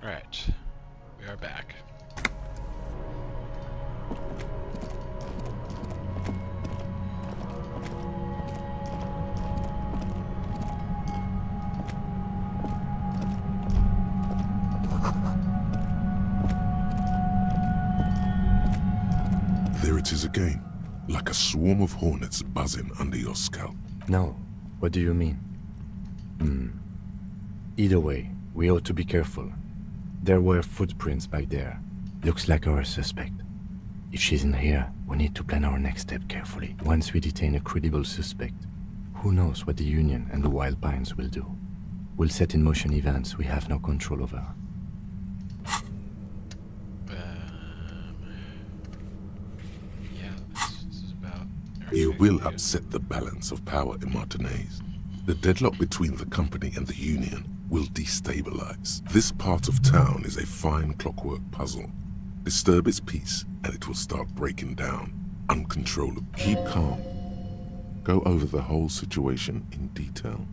Right. We are back. There it is again, like a swarm of hornets buzzing under your scalp. No. What do you mean? Either way, we ought to be careful. There were footprints back there. Looks like our suspect. If she's in here, we need to plan our next step carefully. Once we detain a credible suspect, who knows what the Union and the Wild Pines will do? We'll set in motion events we have no control over. Yeah, this is about... You will upset the balance of power in Martinez. The deadlock between the company and the Union will destabilize. This part of town is a fine clockwork puzzle. Disturb its peace, and it will start breaking down, uncontrollably. Keep calm. Go over the whole situation in detail.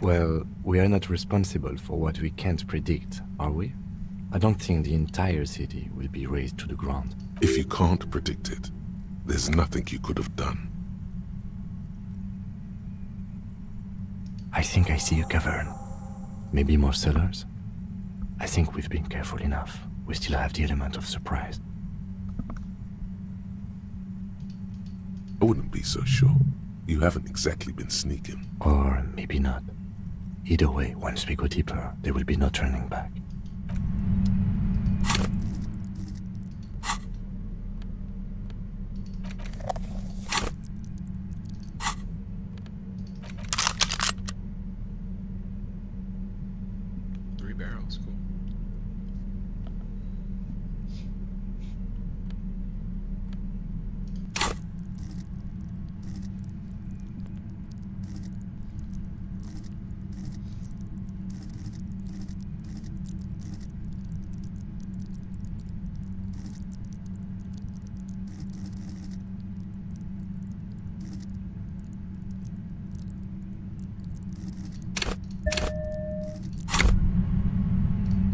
Well, we are not responsible for what we can't predict, are we? I don't think the entire city will be razed to the ground. If you can't predict it, there's nothing you could have done. I think I see a cavern. Maybe more cellars? I think we've been careful enough. We still have the element of surprise. I wouldn't be so sure. You haven't exactly been sneaking. Or maybe not. Either way, once we go deeper, there will be no turning back. Barrels, cool.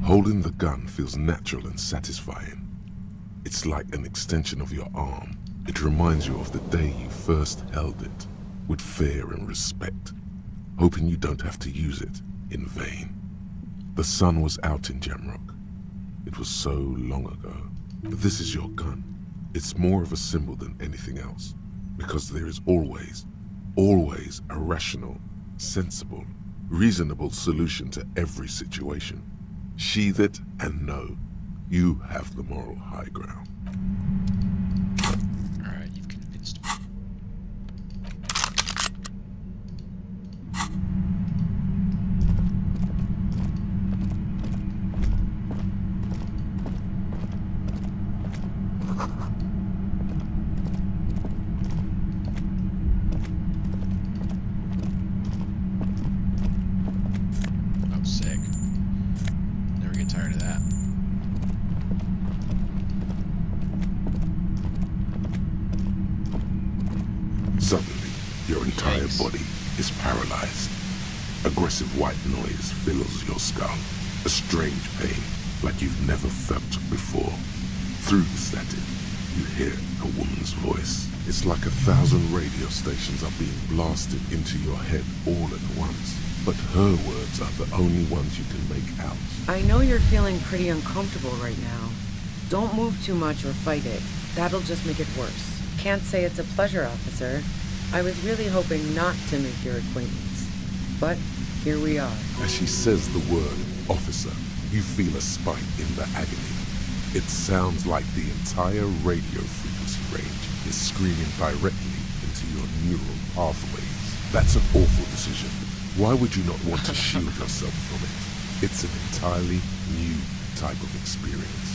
Holding the gun feels natural and satisfying. It's like an extension of your arm. It reminds you of the day you first held it, with fear and respect, hoping you don't have to use it in vain. The sun was out in Jamrock. It was so long ago. But this is your gun. It's more of a symbol than anything else, because there is always a rational, sensible, reasonable solution to every situation. Sheathe it and know you have the moral high ground. Alright, you've convinced me. Oh, sick. Never get tired of that. Suddenly, your entire body is paralyzed. Aggressive white noise fills your skull. A strange pain, like you've never felt before. Through the static, you hear a woman's voice. It's like 1,000 radio stations are being blasted into your head all at once. But her words are the only ones you can make out. I know you're feeling pretty uncomfortable right now. Don't move too much or fight it. That'll just make it worse. Can't say it's a pleasure, officer. I was really hoping not to make your acquaintance. But here we are. As she says the word officer, you feel a spike in the agony. It sounds like the entire radio frequency range is screaming directly into your neural pathways. That's an awful decision. Why would you not want to shield yourself from it? It's an entirely new type of experience.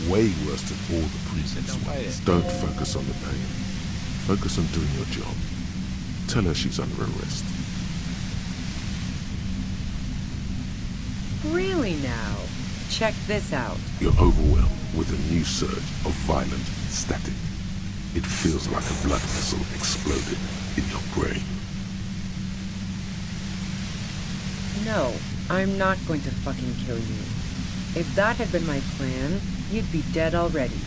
Way worse than all the previous ones. Don't focus on the pain. Focus on doing your job. Tell her she's under arrest. Really now? Check this out. You're overwhelmed with a new surge of violent static. It feels like a blood vessel exploded in your brain. No, I'm not going to fucking kill you. If that had been my plan, you'd be dead already.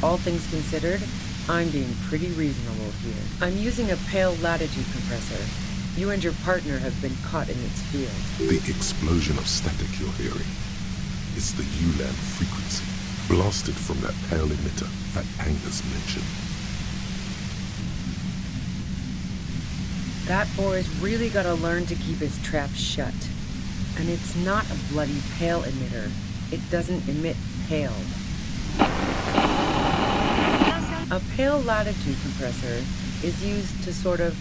All things considered, I'm being pretty reasonable here. I'm using a pale latitude compressor. You and your partner have been caught in its field. The explosion of static you're hearing is the ULAN frequency, blasted from that pale emitter that Angus mentioned. That boy's really gotta learn to keep his trap shut. And it's not a bloody pale emitter. It doesn't emit pale. A pale latitude compressor is used to sort of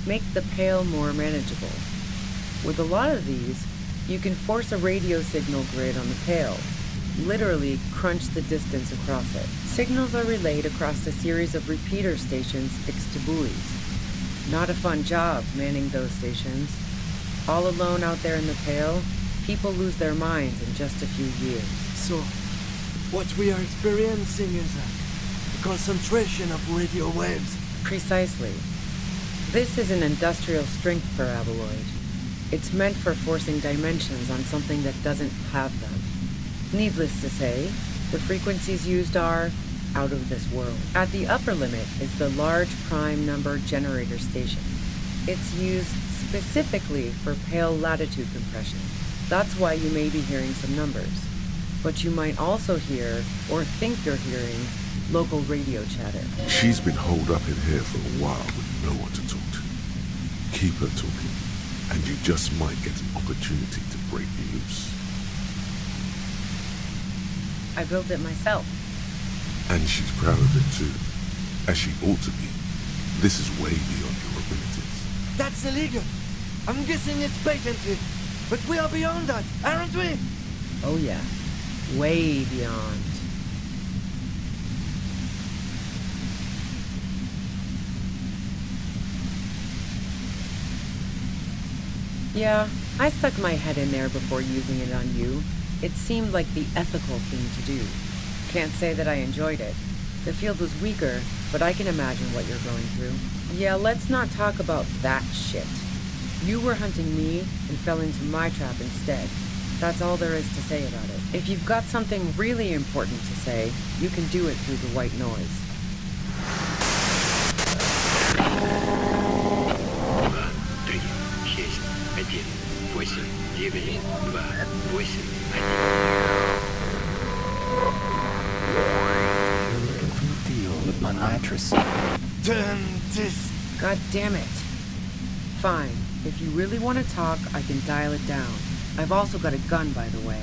make the pale more manageable. With a lot of these, you can force a radio signal grid on the pale, literally crunch the distance across it. Signals are relayed across a series of repeater stations fixed to buoys. Not a fun job manning those stations. All alone out there in the pale, people lose their minds in just a few years. So, what we are experiencing is a concentration of radio waves. Precisely. This is an industrial strength paraboloid. It's meant for forcing dimensions on something that doesn't have them. Needless to say, the frequencies used are out of this world. At the upper limit is the large prime number generator station. It's used specifically for pale latitude compression. That's why you may be hearing some numbers. But you might also hear, or think you're hearing, local radio chatter. She's been holed up in here for a while with no one to talk to. Keep her talking, and you just might get an opportunity to break loose. I built it myself. And she's proud of it too, as she ought to be. This is way beyond your abilities. That's illegal. I'm guessing it's patented. But we are beyond that, aren't we? Oh yeah, way beyond. Yeah, I stuck my head in there before using it on you. It seemed like the ethical thing to do. Can't say that I enjoyed it. The field was weaker, but I can imagine what you're going through. Yeah, let's not talk about that shit. You were hunting me and fell into my trap instead. That's all there is to say about it. If you've got something really important to say, you can do it through the white noise. You're looking for a deal on mattress. Turn this. God damn it. Fine. If you really want to talk, I can dial it down. I've also got a gun, by the way.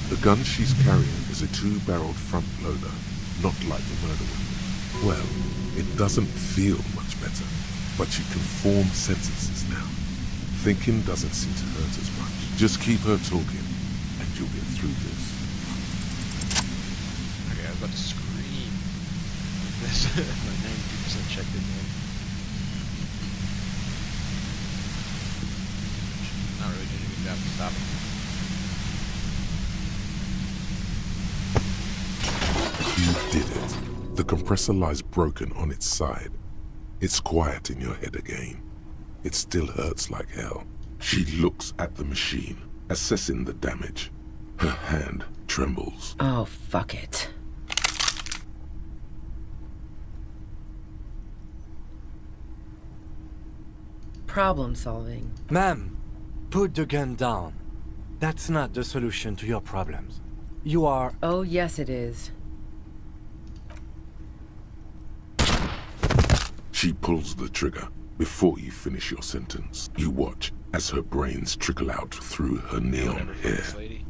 The gun she's carrying is a two-barreled front loader, not like the murder weapon. Well, it doesn't feel much better, but she can form sentences now. Thinking doesn't seem to hurt as much. Just keep her talking, and you'll get through this. Okay, I was about to scream. This my 92% checked in there. Not really doing a good job of stopping. You did it. The compressor lies broken on its side. It's quiet in your head again. It still hurts like hell. She looks at the machine, assessing the damage. Her hand trembles. Oh, fuck it. Problem solving. Ma'am, put the gun down. That's not the solution to your problems. You are... Oh, yes it is. She pulls the trigger. Before you finish your sentence, you watch as her brains trickle out through her neon hair. This lady.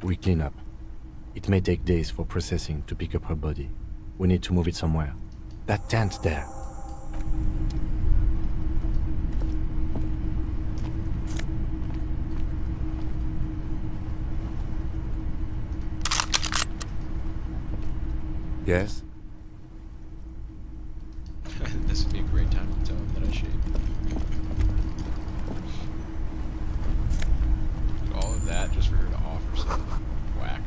We clean up. It may take days for processing to pick up her body. We need to move it somewhere. That tent there. Yes? This would be a great time to tell him that I shaved. All of that just for her to offer some whack.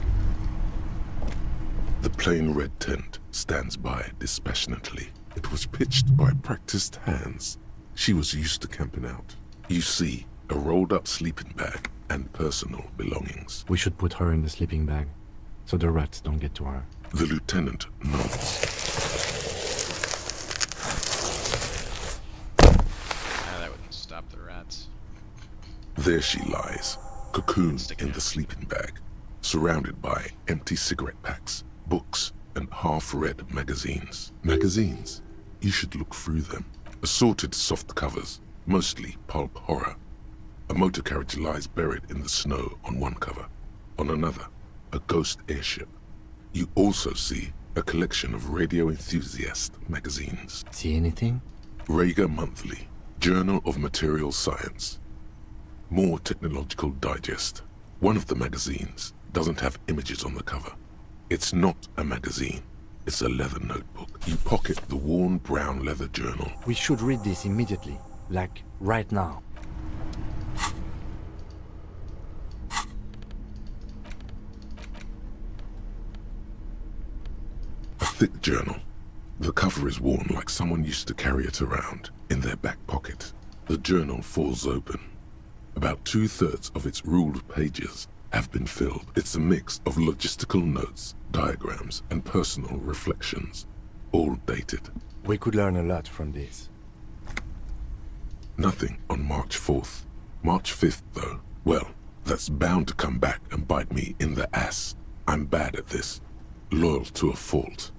The plain red tent stands by dispassionately. It was pitched by practiced hands. She was used to camping out. You see, a rolled-up sleeping bag and personal belongings. We should put her in the sleeping bag, so the rats don't get to her. The lieutenant nods. That wouldn't stop the rats. There she lies, cocooned in the sleeping bag, surrounded by empty cigarette packs, books, and half-read magazines. Magazines? You should look through them. Assorted soft covers, mostly pulp horror. A motor carriage lies buried in the snow on one cover. On another, a ghost airship. You also see a collection of radio enthusiast magazines. See anything? Rager Monthly, Journal of Material Science. More Technological Digest. One of the magazines doesn't have images on the cover. It's not a magazine. It's a leather notebook. You pocket the worn brown leather journal. We should read this immediately, like right now. A thick journal. The cover is worn like someone used to carry it around in their back pocket. The journal falls open. About 2/3 of its ruled pages have been filled. It's a mix of logistical notes, diagrams, and personal reflections, all dated. We could learn a lot from this. Nothing on March 4th. March 5th, though, well, that's bound to come back and bite me in the ass. I'm bad at this. Loyal to a fault.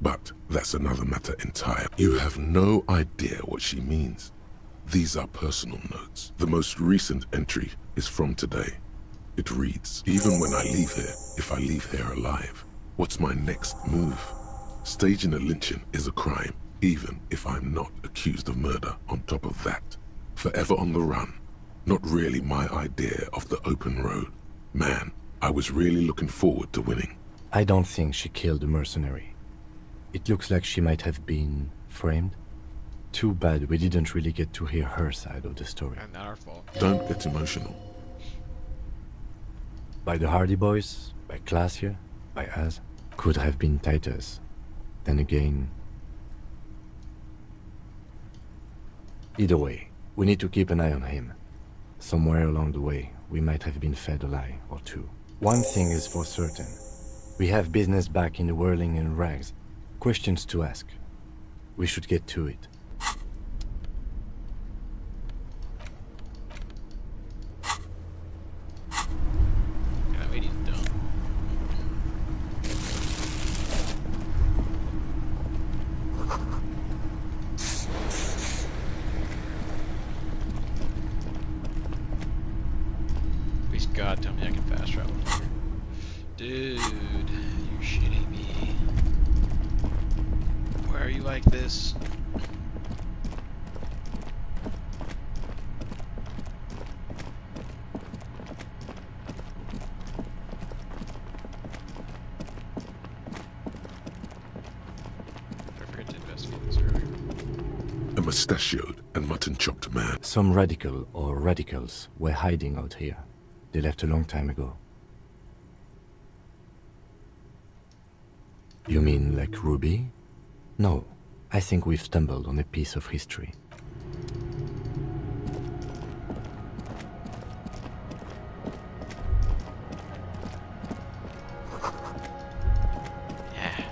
But that's another matter entirely. You have no idea what she means. These are personal notes. The most recent entry is from today. It reads, even when I leave here, if I leave here alive, what's my next move? Staging a lynching is a crime, even if I'm not accused of murder on top of that. Forever on the run. Not really my idea of the open road. Man, I was really looking forward to winning. I don't think she killed the mercenary. It looks like she might have been framed. Too bad we didn't really get to hear her side of the story. And not our fault. Don't get emotional. By the Hardy Boys, by Classier, by us, could have been Titus. Then again... Either way, we need to keep an eye on him. Somewhere along the way, we might have been fed a lie or two. One thing is for certain. We have business back in the whirling and rags. Questions to ask. We should get to it. Yeah, that lady's dumb. Please God, tell me I can fast travel. Dude, you're shitting me. Why are you like this? I forgot to investigate this earlier. A mustachioed and mutton-chopped man. Some radical or radicals were hiding out here. They left a long time ago. You mean like Ruby? No, I think we've stumbled on a piece of history. Yeah.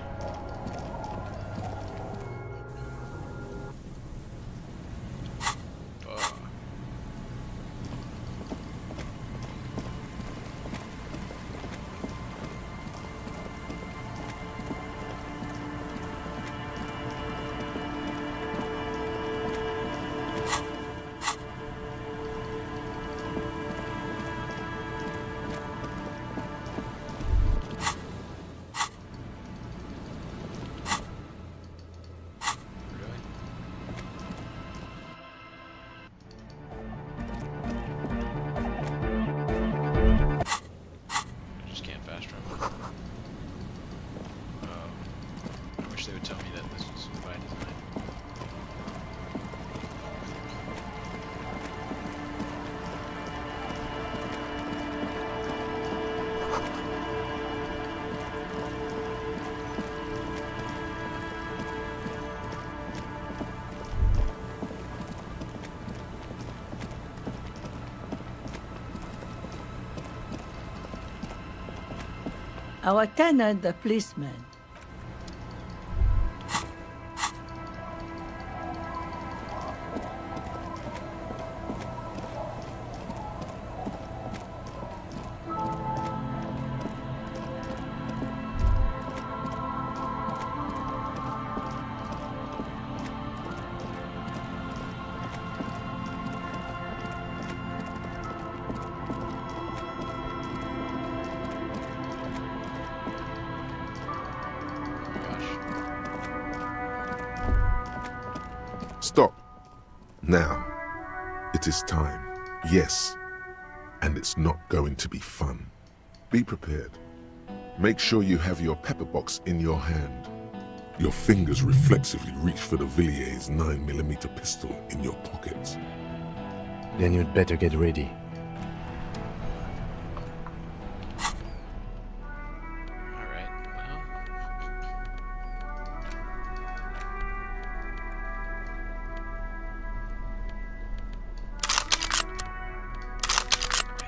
Fuck. Really? I just can't fast travel. I wish they would tell me that this was by design. Our tenant, the policeman. Stop. Now. It is time. Yes. And it's not going to be fun. Be prepared. Make sure you have your pepper box in your hand. Your fingers reflexively reach for the Villiers 9mm pistol in your pockets. Then you'd better get ready. Alright, well.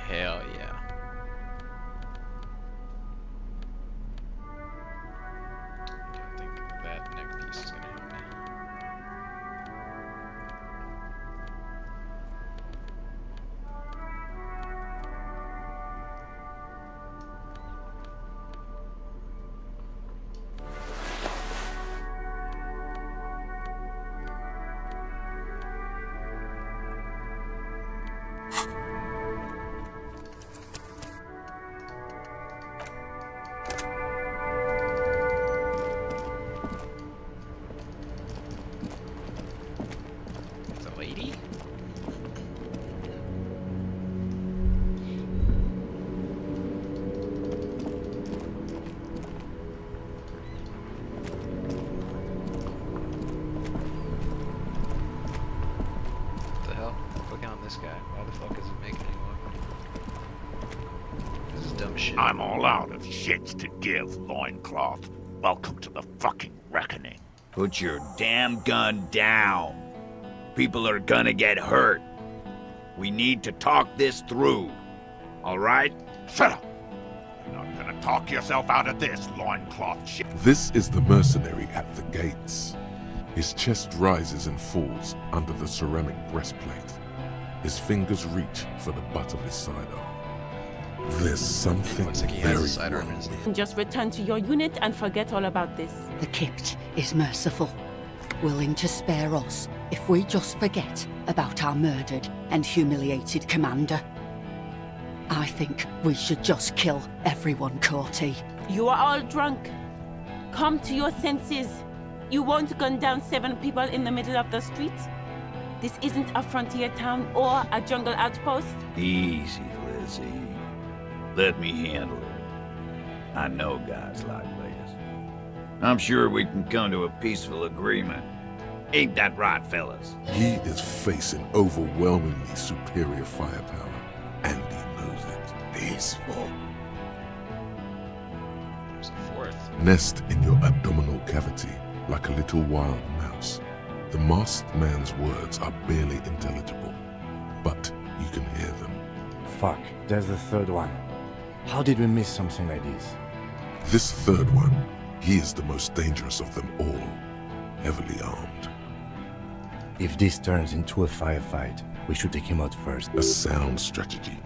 Hell yeah. I think that neck piece is gonna help me. It's a lady? What the hell? Clicking on this guy. Why the fuck is it making me look? This is dumb shit. I'm all out of shits to give, loincloth. Welcome to the fucking reckoning. Put your damn gun down. People are gonna get hurt. We need to talk this through. All right? Shut up. You're not gonna talk yourself out of this, loincloth shit. This is the mercenary at the gates. His chest rises and falls under the ceramic breastplate. His fingers reach for the butt of his sidearm. There's something Looks like he has a very sidearm in wrong his with hand. Just return to your unit and forget all about this. The Kypt is merciful, willing to spare us if we just forget about our murdered and humiliated commander. I think we should just kill everyone, Courty. You are all drunk. Come to your senses. You won't gun down 7 people in the middle of the street. This isn't a frontier town or a jungle outpost. Easy, Lizzie. Let me handle it. I know guys like this. I'm sure we can come to a peaceful agreement. Ain't that right, fellas? He is facing overwhelmingly superior firepower, and he knows it. Peaceful. There's a fourth. Nest in your abdominal cavity like a little wild mouse. The masked man's words are barely intelligible, but you can hear them. Fuck, there's the third one. How did we miss something like this? This third one, he is the most dangerous of them all, heavily armed. If this turns into a firefight, we should take him out first. A sound strategy.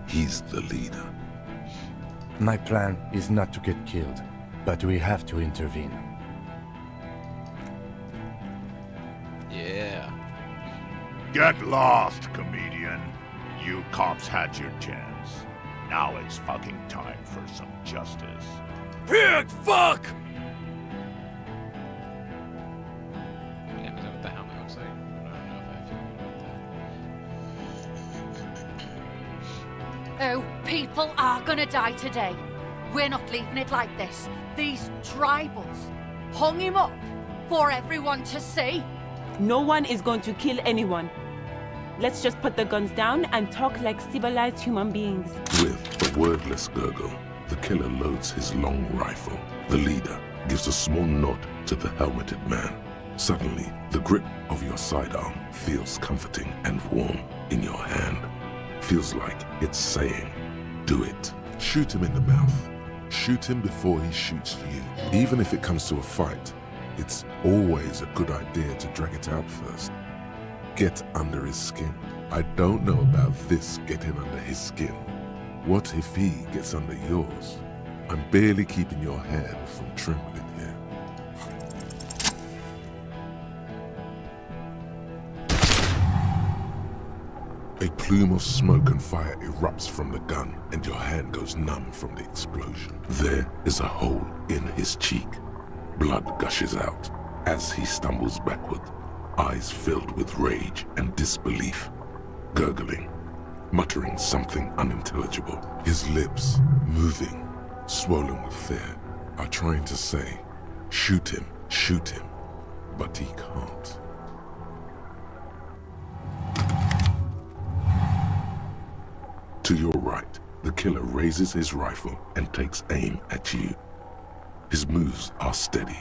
He's the leader. My plan is not to get killed, but we have to intervene. Yeah. Get lost, comedian. You cops had your chance. Now it's fucking time for some justice. Pig fuck! Damn, is that what the helmet looks like? I don't know if I feel good about that. Oh, people are gonna die today. We're not leaving it like this. These tribals hung him up for everyone to see. No one is going to kill anyone. Let's just put the guns down and talk like civilized human beings. With a wordless gurgle, the killer loads his long rifle. The leader gives a small nod to the helmeted man. Suddenly, the grip of your sidearm feels comforting and warm in your hand. Feels like it's saying, do it. Shoot him in the mouth. Shoot him before he shoots you. Even if it comes to a fight, it's always a good idea to drag it out first. Get under his skin. I don't know about this getting under his skin. What if he gets under yours? I'm barely keeping your hand from trembling here. A plume of smoke and fire erupts from the gun, and your hand goes numb from the explosion. There is a hole in his cheek. Blood gushes out as he stumbles backward, eyes filled with rage and disbelief, gurgling, muttering something unintelligible. His lips, moving, swollen with fear, are trying to say, shoot him, but he can't. To your right, the killer raises his rifle and takes aim at you. His moves are steady,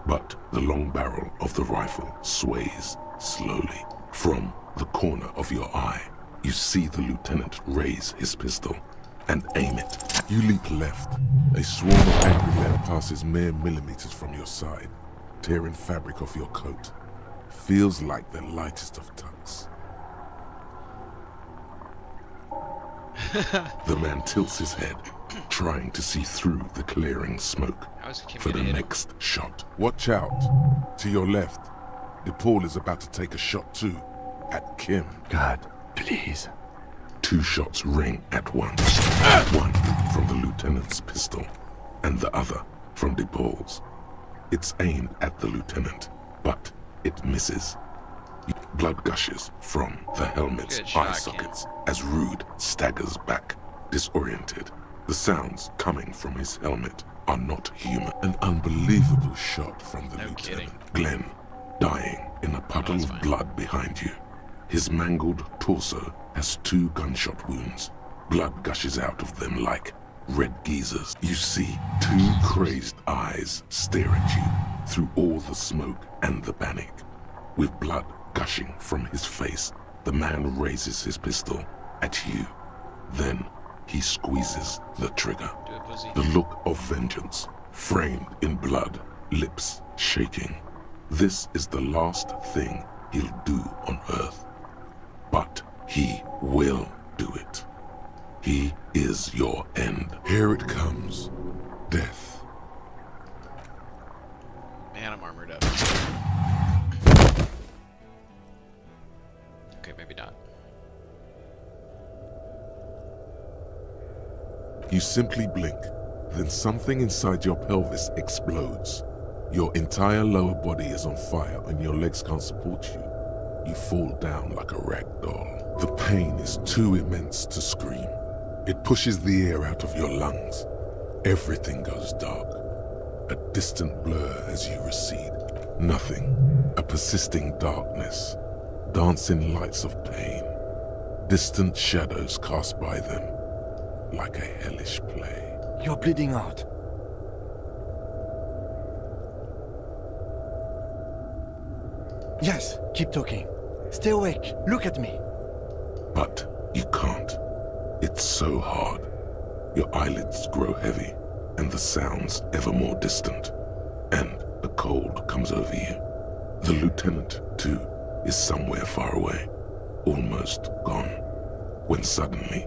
but the long barrel of the rifle sways slowly. From the corner of your eye, you see the lieutenant raise his pistol and aim it. You leap left. A swarm of angry men passes mere millimeters from your side, tearing fabric off your coat. Feels like the lightest of tucks. The man tilts his head, trying to see through the clearing smoke for the next shot. Watch out! To your left, DePaul is about to take a shot too, at Kim. God, please. 2 shots ring at once. One from the lieutenant's pistol, and the other from DePaul's. It's aimed at the lieutenant, but it misses. Blood gushes from the helmet's eye sockets as Rude staggers back, disoriented. The sounds coming from his helmet are not human. An unbelievable shot from the lieutenant. Kidding. Glenn, dying in a puddle of blood behind you. His mangled torso has 2 gunshot wounds. Blood gushes out of them like red geysers. You see 2 crazed eyes stare at you through all the smoke and the panic. With blood gushing from his face, the man raises his pistol at you. Then he squeezes the trigger. The look of vengeance, framed in blood, lips shaking. This is the last thing he'll do on Earth. But he will do it. He is your end. Here it comes. Death. Man, I'm armored up. Okay, maybe not. You simply blink, then something inside your pelvis explodes. Your entire lower body is on fire and your legs can't support you. You fall down like a rag doll. The pain is too immense to scream. It pushes the air out of your lungs. Everything goes dark. A distant blur as you recede. Nothing. A persisting darkness. Dancing lights of pain. Distant shadows cast by them. Like a hellish play. You're bleeding out. Yes, keep talking. Stay awake. Look at me. But you can't. It's so hard. Your eyelids grow heavy, and the sounds ever more distant. And a cold comes over you. The lieutenant, too, is somewhere far away, almost gone. When suddenly,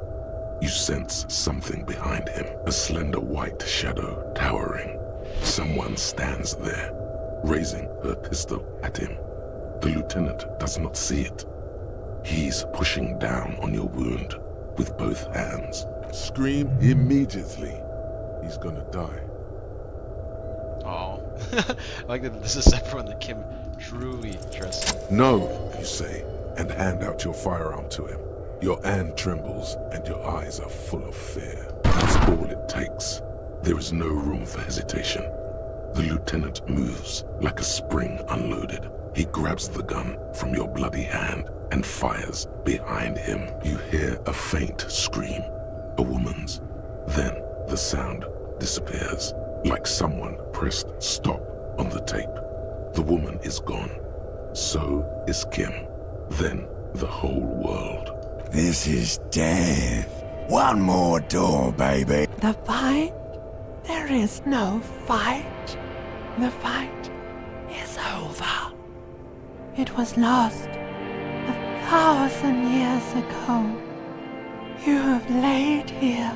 you sense something behind him, a slender white shadow towering. Someone stands there, raising her pistol at him. The lieutenant does not see it. He's pushing down on your wound with both hands. Scream immediately. He's gonna die. Oh. I like that this is everyone that Kim truly trusts. No, you say, and hand out your firearm to him. Your hand trembles and your eyes are full of fear. That's all it takes. There is no room for hesitation. The lieutenant moves like a spring unloaded. He grabs the gun from your bloody hand and fires behind him. You hear a faint scream, a woman's. Then the sound disappears, like someone pressed stop on the tape. The woman is gone. So is Kim. Then the whole world. This is death. One more door, baby. The fight There is no fight. The fight is over. It was lost 1,000 years ago. You have laid here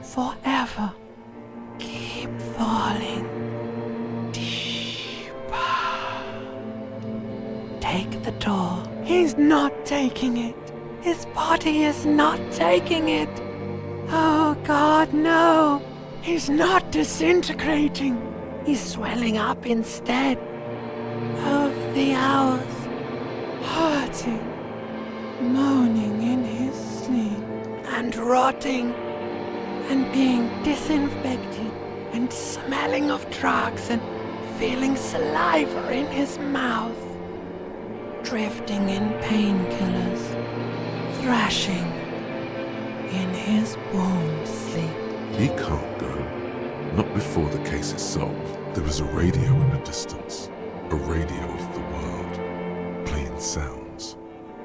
forever. Keep falling deeper. Take the door. He's not taking it. His body is not taking it. Oh God, no. He's not disintegrating. He's swelling up instead. Over the hours, hurting, moaning in his sleep, and rotting, and being disinfected, and smelling of drugs, and feeling saliva in his mouth, drifting in painkillers, thrashing in his warm sleep. He can't go. Not before the case is solved. There is a radio in the distance. A radio of the world. Playing sounds.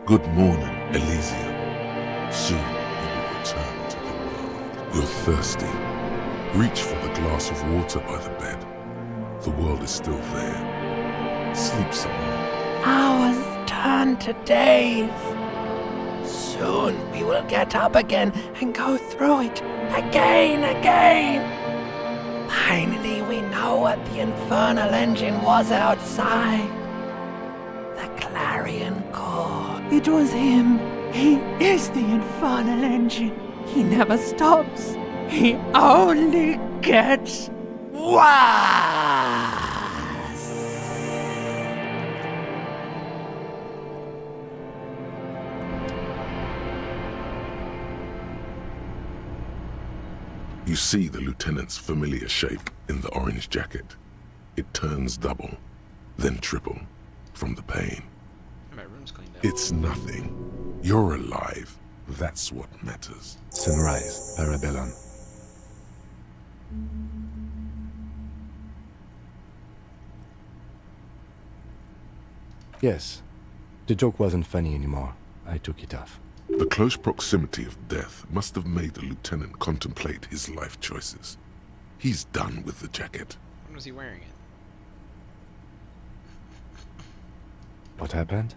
Good morning, Elysium. Soon you will return to the world. You're thirsty. Reach for the glass of water by the bed. The world is still there. Sleep some more. Hours turn to days. Soon we will get up again and go through it again. Finally, we know what the infernal engine was outside. The clarion call. It was him. He is the infernal engine. He never stops. He only gets worse. You see the lieutenant's familiar shape in the orange jacket. It turns double, then triple, from the pain. My room's cleaned out. It's nothing. You're alive. That's what matters. Sunrise, Parabellum. Yes, the joke wasn't funny anymore. I took it off. The close proximity of death must have made the lieutenant contemplate his life choices. He's done with the jacket. When was he wearing it? What happened?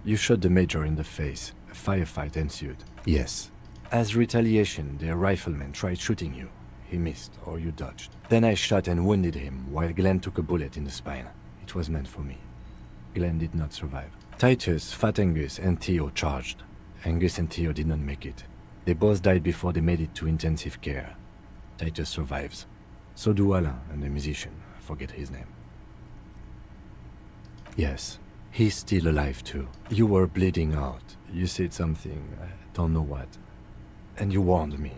You shot the major in the face. A firefight ensued. Yes. As retaliation, the rifleman tried shooting you. He missed, or you dodged. Then I shot and wounded him, while Glenn took a bullet in the spine. It was meant for me. Glenn did not survive. Titus, Fat Angus, and Theo charged. Angus and Theo did not make it. They both died before they made it to intensive care. Titus survives. So do Alain and the musician. I forget his name. Yes, he's still alive too. You were bleeding out. You said something, I don't know what. And you warned me.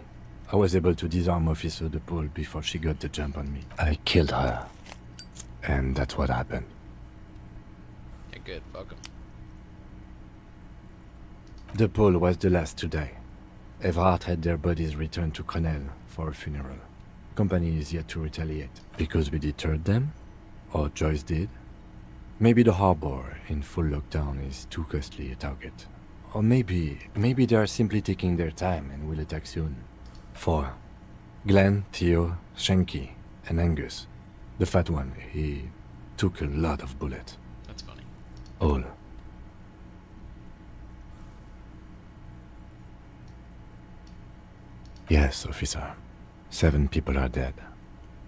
I was able to disarm Officer DePaul before she got the jump on me. I killed her. And that's what happened. Yeah, good. Fuck him. DePaul was the last to die. Everhart had their bodies returned to Connell for a funeral. Company is yet to retaliate. Because we deterred them? Or Joyce did? Maybe the harbor in full lockdown is too costly a target. Or maybe they are simply taking their time and will attack soon. 4. Glenn, Theo, Shanky, and Angus. The fat one, he took a lot of bullets. That's funny. All. Yes, officer. 7 people are dead.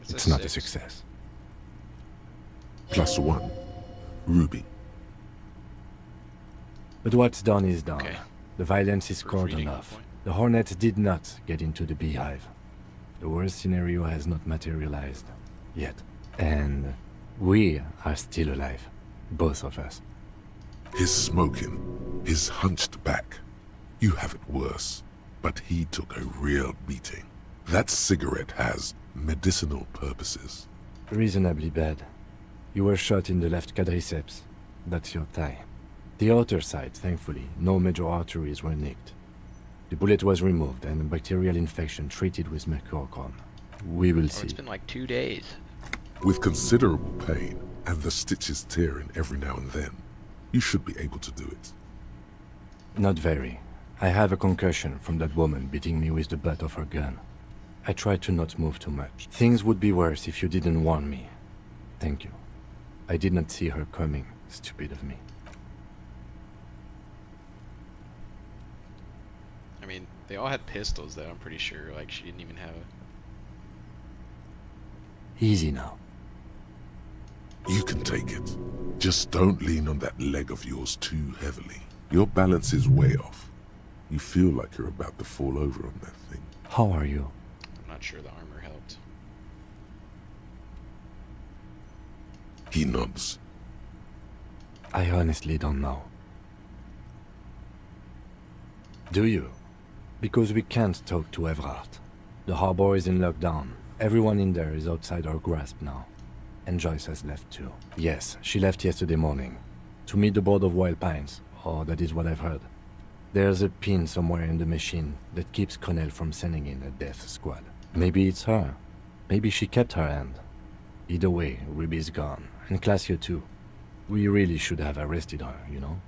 It's not a success. +1. Ruby. But what's done is done. Okay. The violence is cordoned Reading off. point. The Hornets did not get into the beehive. The worst scenario has not materialized. Yet. And we are still alive. Both of us. His smoking. His hunched back. You have it worse. But he took a real beating. That cigarette has medicinal purposes. Reasonably bad. You were shot in the left quadriceps. That's your thigh. The outer side, thankfully, no major arteries were nicked. The bullet was removed and a bacterial infection treated with mercurochrome. We will Oh, see. it's been like 2 days. With considerable pain and the stitches tearing every now and then, you should be able to do it. Not very. I have a concussion from that woman beating me with the butt of her gun. I tried to not move too much. Things would be worse if you didn't warn me. Thank you. I did not see her coming. Stupid of me. I mean, they all had pistols though, I'm pretty sure. Like, she didn't even have a... Easy now. You can take it. Just don't lean on that leg of yours too heavily. Your balance is way off. You feel like you're about to fall over on that thing. How are you? I'm not sure the armor helped. He nods. I honestly don't know. Do you? Because we can't talk to Everard. The harbor is in lockdown. Everyone in there is outside our grasp now. And Joyce has left too. Yes, she left yesterday morning. To meet the board of Wild Pines, or that is what I've heard. There's a pin somewhere in the machine that keeps Connell from sending in a death squad. Maybe it's her. Maybe she kept her hand. Either way, Ruby's gone. And Classio too. We really should have arrested her, you know?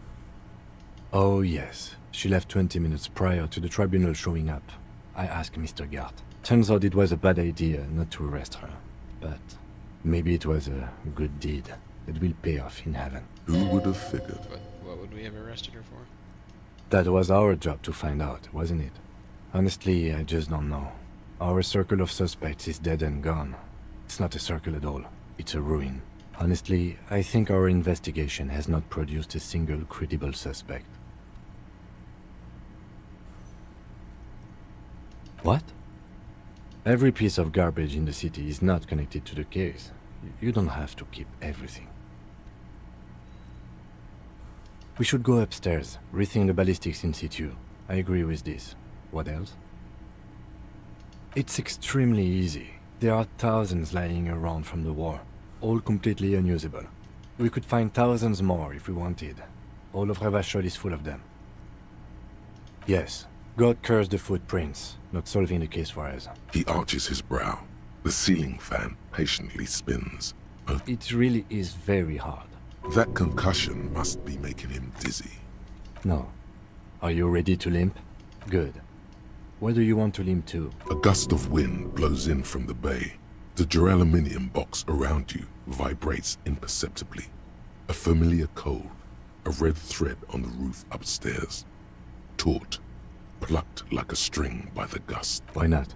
Oh yes, she left 20 minutes prior to the tribunal showing up. I asked Mr. Gart. Turns out it was a bad idea not to arrest her. But maybe it was a good deed that will pay off in heaven. Who would have figured? What would we have arrested her for? That was our job to find out, wasn't it? Honestly, I just don't know. Our circle of suspects is dead and gone. It's not a circle at all. It's a ruin. Honestly, I think our investigation has not produced a single credible suspect. What? Every piece of garbage in the city is not connected to the case. You don't have to keep everything. We should go upstairs, rethink the ballistics in situ. I agree with this. What else? It's extremely easy. There are thousands lying around from the war, all completely unusable. We could find thousands more if we wanted. All of Revachol is full of them. Yes, God cursed the footprints, not solving the case for us. He arches his brow. The ceiling fan patiently spins. It really is very hard. That concussion must be making him dizzy. No. Are you ready to limp? Good. Where do you want to limp to? A gust of wind blows in from the bay. The duraluminum box around you vibrates imperceptibly. A familiar cold, a red thread on the roof upstairs. Taut, plucked like a string by the gust. Why not?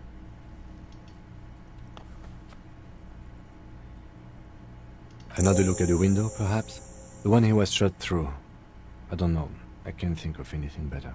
Another look at the window, perhaps? The one he was shot through. I don't know. I can't think of anything better.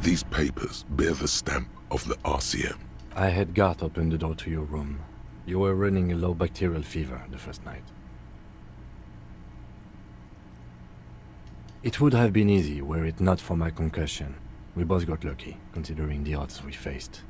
These papers bear the stamp of the RCM. I had Gart open the door to your room. You were running a low bacterial fever the first night. It would have been easy were it not for my concussion. We both got lucky, considering the odds we faced.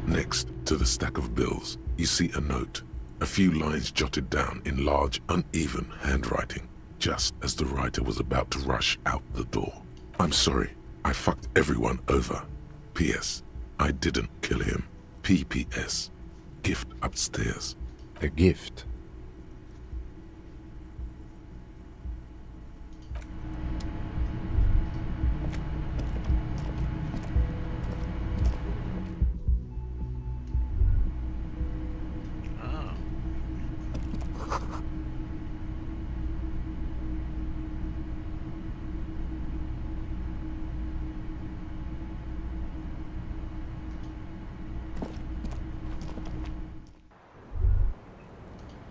Next to the stack of bills, you see a note. A few lines jotted down in large, uneven handwriting, just as the writer was about to rush out the door. I'm sorry, I fucked everyone over. P.S. I didn't kill him. P.P.S. Gift upstairs. A gift. Oh.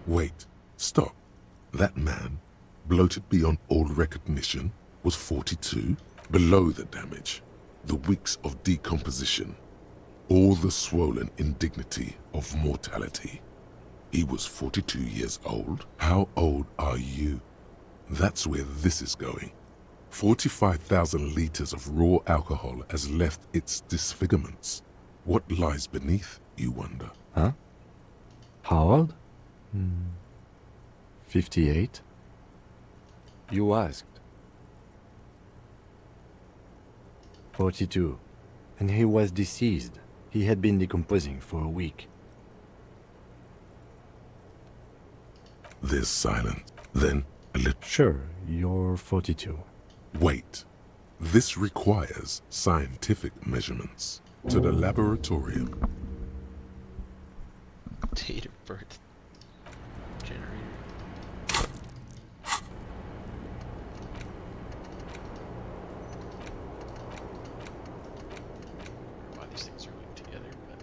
Wait, stop. That man, bloated beyond all recognition, was 42? Below the damage, the weeks of decomposition, all the swollen indignity of mortality. He was 42 years old. How old are you? That's where this is going. 45,000 liters of raw alcohol has left its disfigurements. What lies beneath, you wonder? Huh? How old? 58? You asked. 42. And he was deceased. He had been decomposing for a week. There's silence. Then a little... Sure, you're 42. Wait. This requires scientific measurements. To the laboratorium. Date of birth generator. Why these things are linked together, but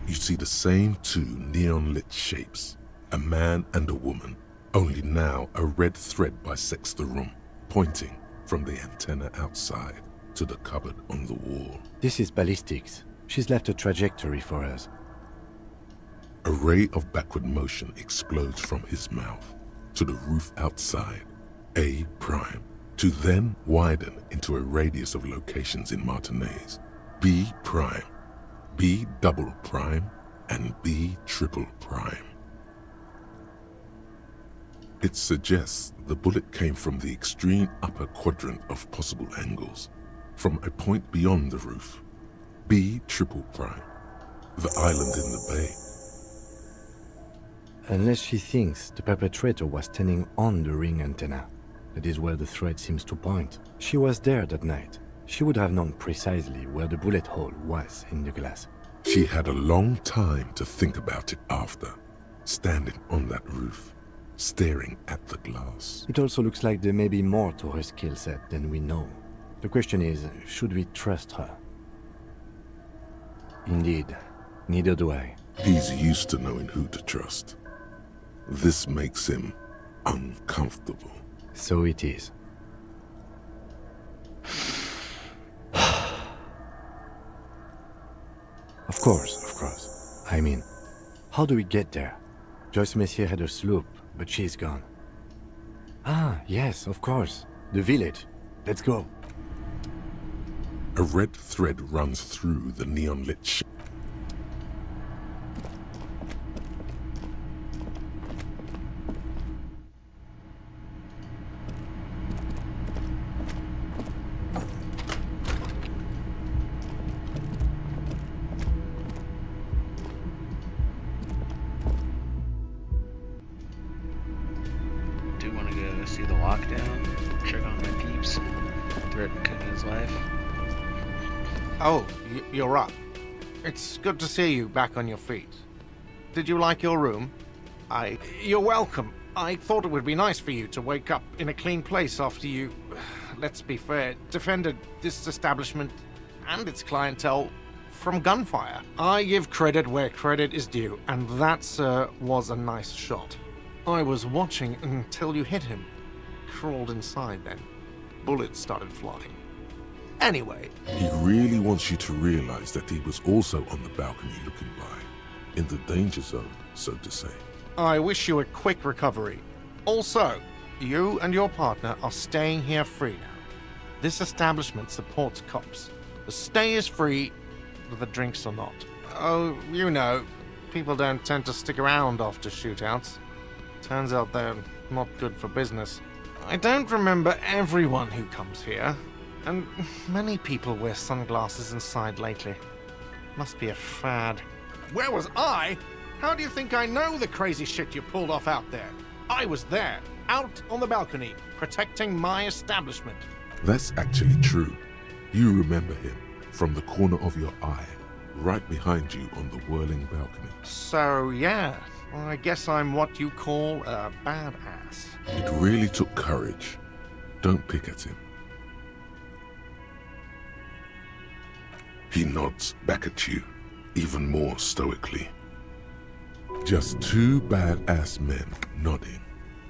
you see the same two neon-lit shapes. A man and a woman. Only now a red thread bisects the room, pointing from the antenna outside to the cupboard on the wall. This is ballistics. She's left a trajectory for us. A ray of backward motion explodes from his mouth to the roof outside, A prime, to then widen into a radius of locations in Martinez, B prime, B double prime, and B triple prime. It suggests the bullet came from the extreme upper quadrant of possible angles, from a point beyond the roof, B triple prime, the island in the bay. Unless she thinks the perpetrator was standing on the ring antenna. That is where the thread seems to point. She was there that night. She would have known precisely where the bullet hole was in the glass. She had a long time to think about it after, standing on that roof, staring at the glass. It also looks like there may be more to her skill set than we know. The question is, should we trust her? Indeed, neither do I. He's used to knowing who to trust. This makes him uncomfortable. So it is. Of course. I mean, how do we get there? Joyce Messier had a sloop, but she's gone. Ah, yes, of course. The village. Let's go. A red thread runs through the neon-lit ship. do want to go see the lockdown, check on my peeps, threaten cutting his life. Oh, you're up. It's good to see you back on your feet. Did you like your room? You're welcome. I thought it would be nice for you to wake up in a clean place after you, let's be fair, defended this establishment and its clientele from gunfire. I give credit where credit is due, and that, sir, was a nice shot. I was watching until you hit him. crawled inside then. Bullets started flying. Anyway, He really wants you to realize that he was also on the balcony looking by, in the danger zone, so to say. I wish you a quick recovery. Also, you and your partner are staying here free now. This establishment supports cops. The stay is free, but the drinks are not. Oh, you know, people don't tend to stick around after shootouts. Turns out they're not good for business. I don't remember everyone who comes here, and many people wear sunglasses inside lately. Must be a fad. Where was I? How do you think I know the crazy shit you pulled off out there? I was there, out on the balcony, protecting my establishment. That's actually true. You remember him from the corner of your eye, right behind you on the whirling balcony. So, yeah, I guess I'm what you call a badass. It really took courage. Don't pick at him. He nods back at you, even more stoically. Just two badass men nodding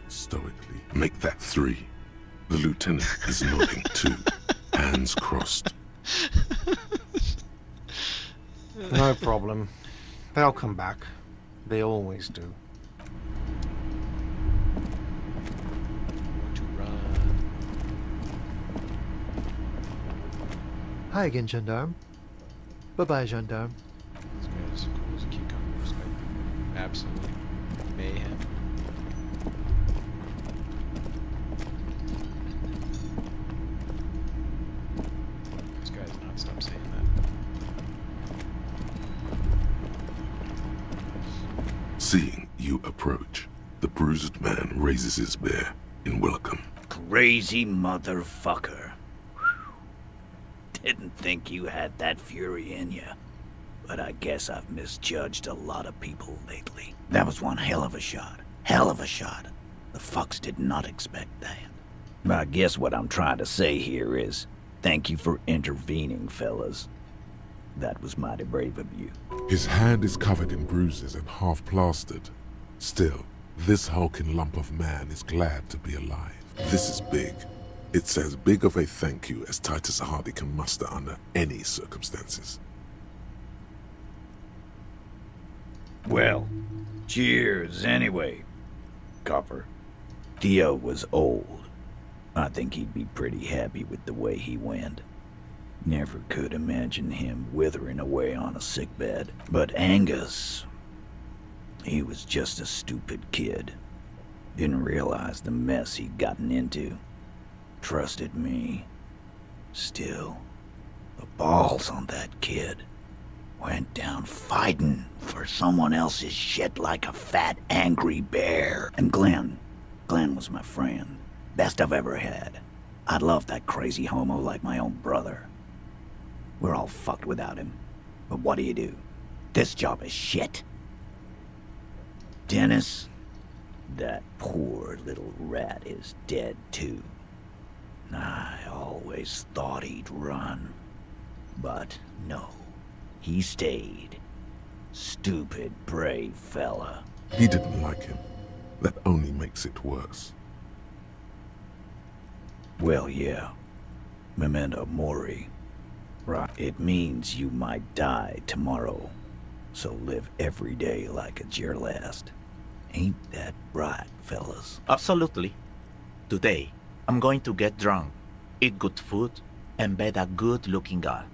stoically. Make that three. The lieutenant is nodding too, hands crossed. No problem. They'll come back. They always do. To run. Hi again, Gendarme. Bye-bye, Gendarme. This guy is cool as a cucumber. This guy absolutely mayhem. This guy does not stop saying that. Seeing you approach, the bruised man raises his bear in welcome. Crazy motherfucker. Didn't think you had that fury in you. But I guess I've misjudged a lot of people lately. That was one hell of a shot. Hell of a shot. The fucks did not expect that. I guess what I'm trying to say here is, thank you for intervening, fellas. That was mighty brave of you. His hand is covered in bruises and half plastered. Still, this hulking lump of man is glad to be alive. This is big. It's as big of a thank you as Titus Hardy can muster under any circumstances. Well, cheers anyway, Copper. Theo was old. I think he'd be pretty happy with the way he went. Never could imagine him withering away on a sickbed. But Angus, he was just a stupid kid. Didn't realize the mess he'd gotten into. Trusted me. Still, the balls on that kid. Went down fighting for someone else's shit like a fat, angry bear. And Glenn was my friend. Best I've ever had. I'd love that crazy homo like my own brother. We're all fucked without him. But what do? This job is shit. Dennis, that poor little rat is dead too. I always thought he'd run. But no, he stayed. Stupid, brave fella. He didn't like him. That only makes it worse. Well, yeah. Memento mori. Right. It means you might die tomorrow. So live every day like it's your last. Ain't that right, fellas? Absolutely. Today, I'm going to get drunk, eat good food, and bed a good-looking girl.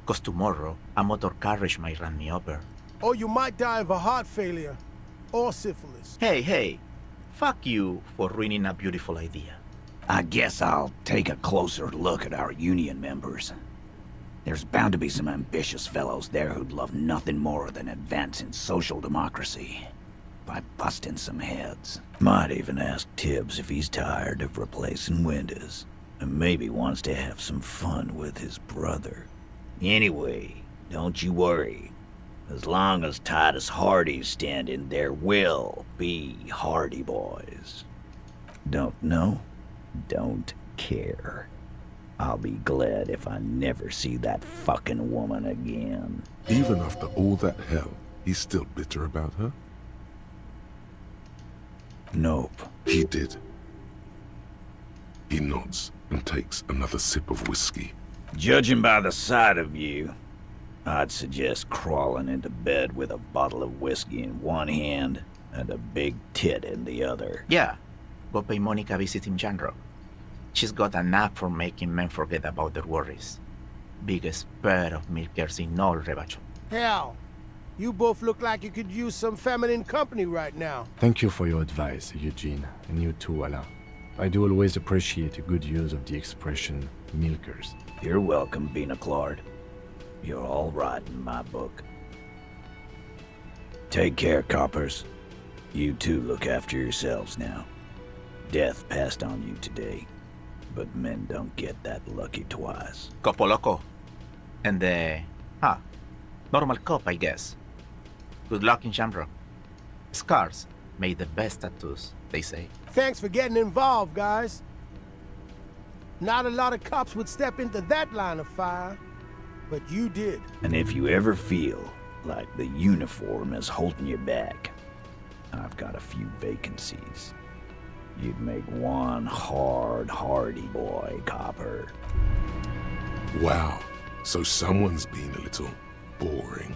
'Cause tomorrow, a motor carriage might run me over. Or you might die of a heart failure. Or syphilis. Hey, fuck you for ruining a beautiful idea. I guess I'll take a closer look at our union members. There's bound to be some ambitious fellows there who'd love nothing more than advancing social democracy by busting some heads. Might even ask Tibbs if he's tired of replacing windows, and maybe wants to have some fun with his brother. Anyway, don't you worry. As long as Titus Hardy's standing, there will be Hardy boys. Don't know? Don't care. I'll be glad if I never see that fucking woman again. Even after all that hell, he's still bitter about her? Nope. He did. He nods and takes another sip of whiskey. Judging by the sight of you, I'd suggest crawling into bed with a bottle of whiskey in one hand and a big tit in the other. Yeah, go pay Monica visiting Janro. She's got a knack for making men forget about their worries. Biggest pair of milkers in all Rebacho. Hell, you both look like you could use some feminine company right now. Thank you for your advice, Eugene, and you too, Alain. I do always appreciate a good use of the expression milkers. You're welcome, Bina Claude. You're all right in my book. Take care, coppers. You two look after yourselves now. Death passed on you today, but men don't get that lucky twice. Copo Loco. And normal cop, I guess. Good luck in Shamrock. Scars made the best tattoos, they say. Thanks for getting involved, guys. Not a lot of cops would step into that line of fire, but you did. And if you ever feel like the uniform is holding you back, I've got a few vacancies. You'd make one hardy boy, copper. Wow, so someone's been a little boring.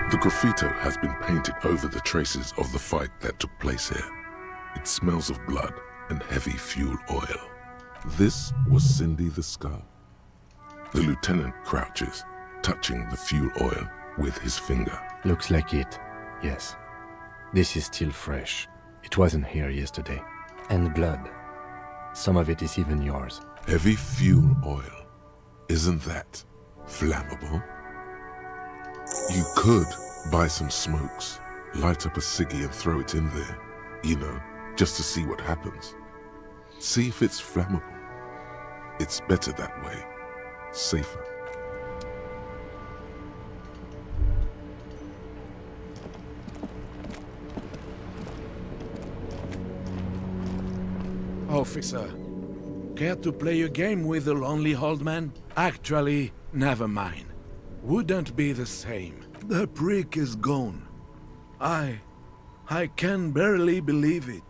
The graffito has been painted over the traces of the fight that took place here. It smells of blood and heavy fuel oil. This was Cindy the Scar. The lieutenant crouches, touching the fuel oil with his finger. Looks like it, yes. This is still fresh. It wasn't here yesterday. And blood. Some of it is even yours. Heavy fuel oil. Isn't that flammable? You could buy some smokes, light up a ciggy and throw it in there, you know, just to see what happens. See if it's flammable. It's better that way. Safer. Officer, care to play a game with the lonely old man? Actually, never mind. Wouldn't be the same. The prick is gone. I can barely believe it.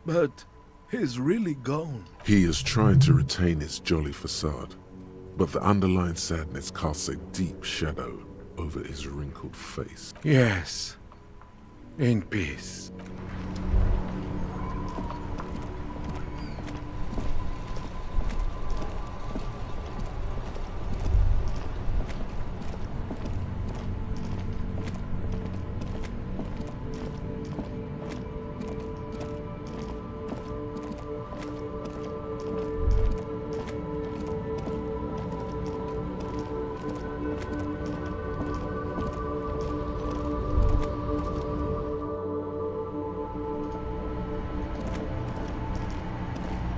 But he's really gone. He is trying to retain his jolly facade, but the underlying sadness casts a deep shadow over his wrinkled face. Yes. In peace.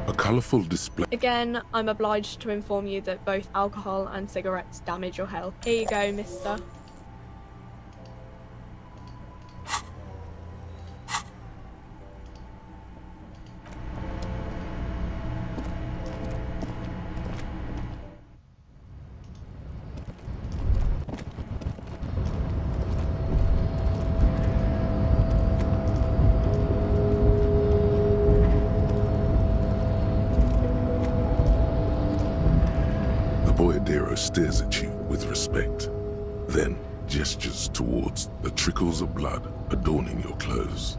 A colorful display. Again, I'm obliged to inform you that both alcohol and cigarettes damage your health. Here you go, mister. Boyadero stares at you with respect, then gestures towards the trickles of blood adorning your clothes.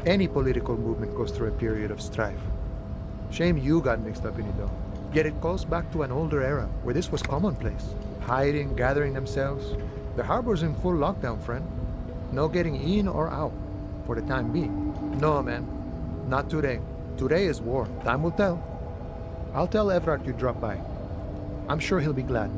Any political movement goes through a period of strife. Shame you got mixed up in it though. Yet it calls back to an older era where this was commonplace. Hiding, gathering themselves. The harbor's in full lockdown, friend. No getting in or out, for the time being. No, man. Not today. Today is war. Time will tell. I'll tell Everard you dropped by. I'm sure he'll be glad.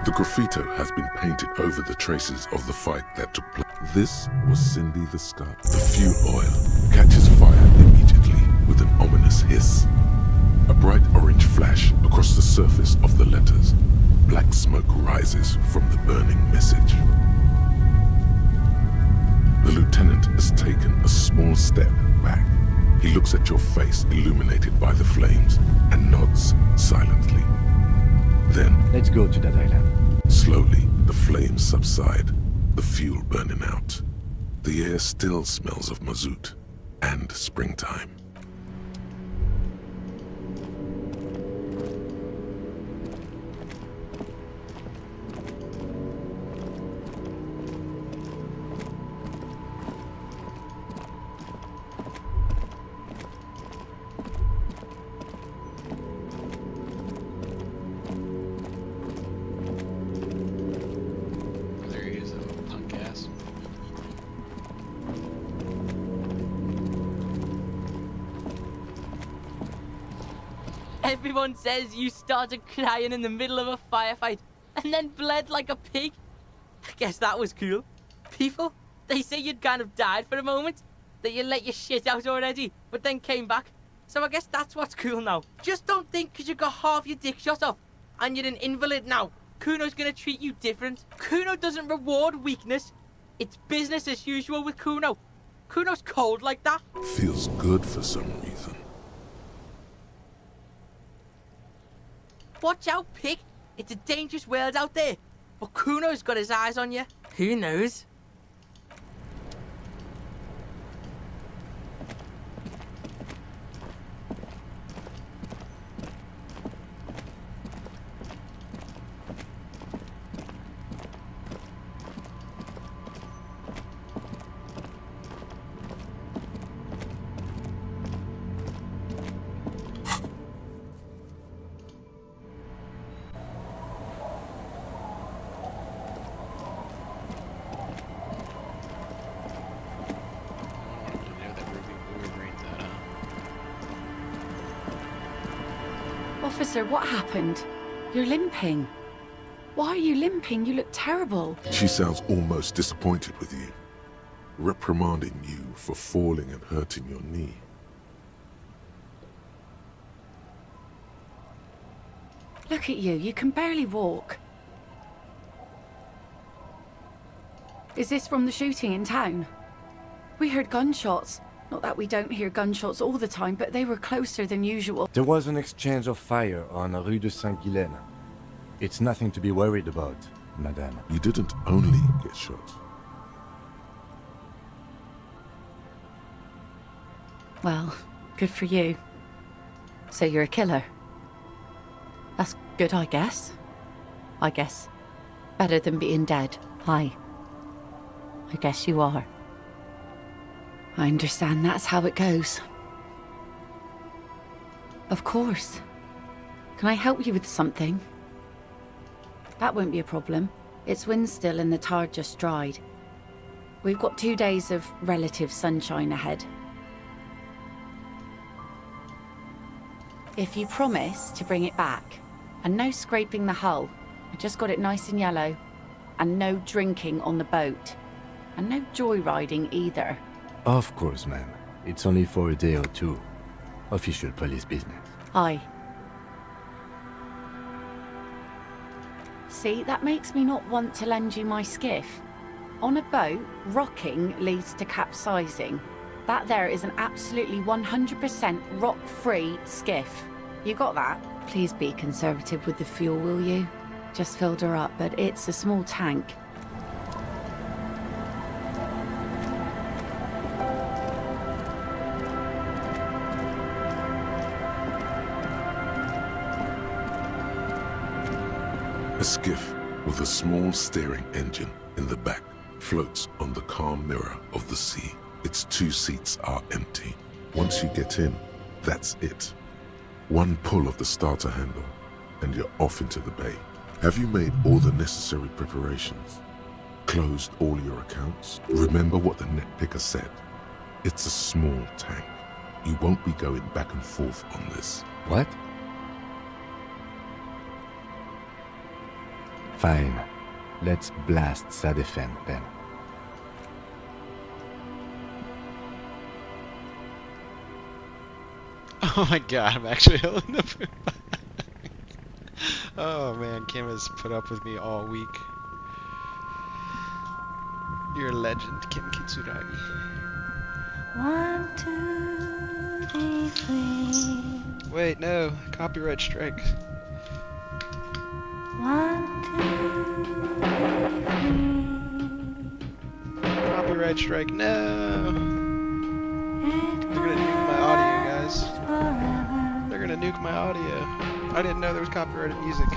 The graffito has been painted over the traces of the fight that took place. This was Cindy the Scar. The fuel oil catches fire immediately with an ominous hiss. A bright orange flash across the surface of the letters. Black smoke rises from the burning message. The lieutenant has taken a small step back. He looks at your face illuminated by the flames and nods silently. Then, let's go to that island. Slowly, the flames subside, the fuel burning out. The air still smells of mazout and springtime. Everyone says you started crying in the middle of a firefight and then bled like a pig. I guess that was cool. People, they say you'd kind of died for a moment, that you let your shit out already, but then came back. So I guess that's what's cool now. Just don't think because you got half your dick shot off and you're an invalid now, Kuno's gonna treat you different. Kuno doesn't reward weakness. It's business as usual with Kuno. Kuno's cold like that. Feels good for some reason. Watch out, pig. It's a dangerous world out there. But Kuno's got his eyes on you. Who knows? Officer, what happened? You're limping. Why are you limping? You look terrible. She sounds almost disappointed with you, reprimanding you for falling and hurting your knee. Look at you, you can barely walk. Is this from the shooting in town? We heard gunshots. Not that we don't hear gunshots all the time, but they were closer than usual. There was an exchange of fire on Rue de Saint-Guylaine. It's nothing to be worried about, madame. You didn't only get shot. Well, good for you. So you're a killer. That's good, I guess. Better than being dead. I guess you are. I understand that's how it goes. Of course. Can I help you with something? That won't be a problem. It's wind still and the tar just dried. We've got 2 days of relative sunshine ahead. If you promise to bring it back, and no scraping the hull, I just got it nice and yellow, and no drinking on the boat, and no joyriding either. Of course, ma'am. It's only for a day or two. Official police business. Aye. See, that makes me not want to lend you my skiff. On a boat, rocking leads to capsizing. That there is an absolutely 100% rock-free skiff. You got that? Please be conservative with the fuel, will you? Just filled her up, but it's a small tank. A skiff with a small steering engine in the back floats on the calm mirror of the sea. Its 2 seats are empty. Once you get in, that's it. One pull of the starter handle, and you're off into the bay. Have you made all the necessary preparations? Closed all your accounts? Remember what the net picker said. It's a small tank. You won't be going back and forth on this. What? Fine. Let's blast Sad FM then. Oh my god, I'm actually holding up. Oh man, Kim has put up with me all week. You're a legend, Kim Kitsuragi. 1, 2, 3, 3. Wait, no, copyright strike. 1, 2, 3. Copyright strike, no! They're gonna nuke my audio, guys. They're gonna nuke my audio. I didn't know there was copyrighted music.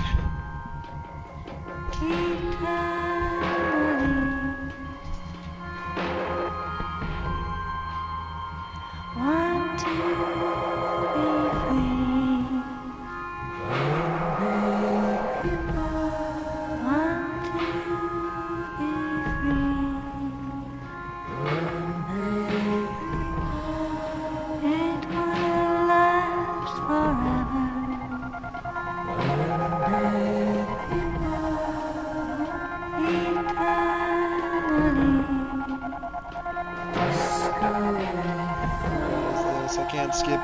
I can't skip it.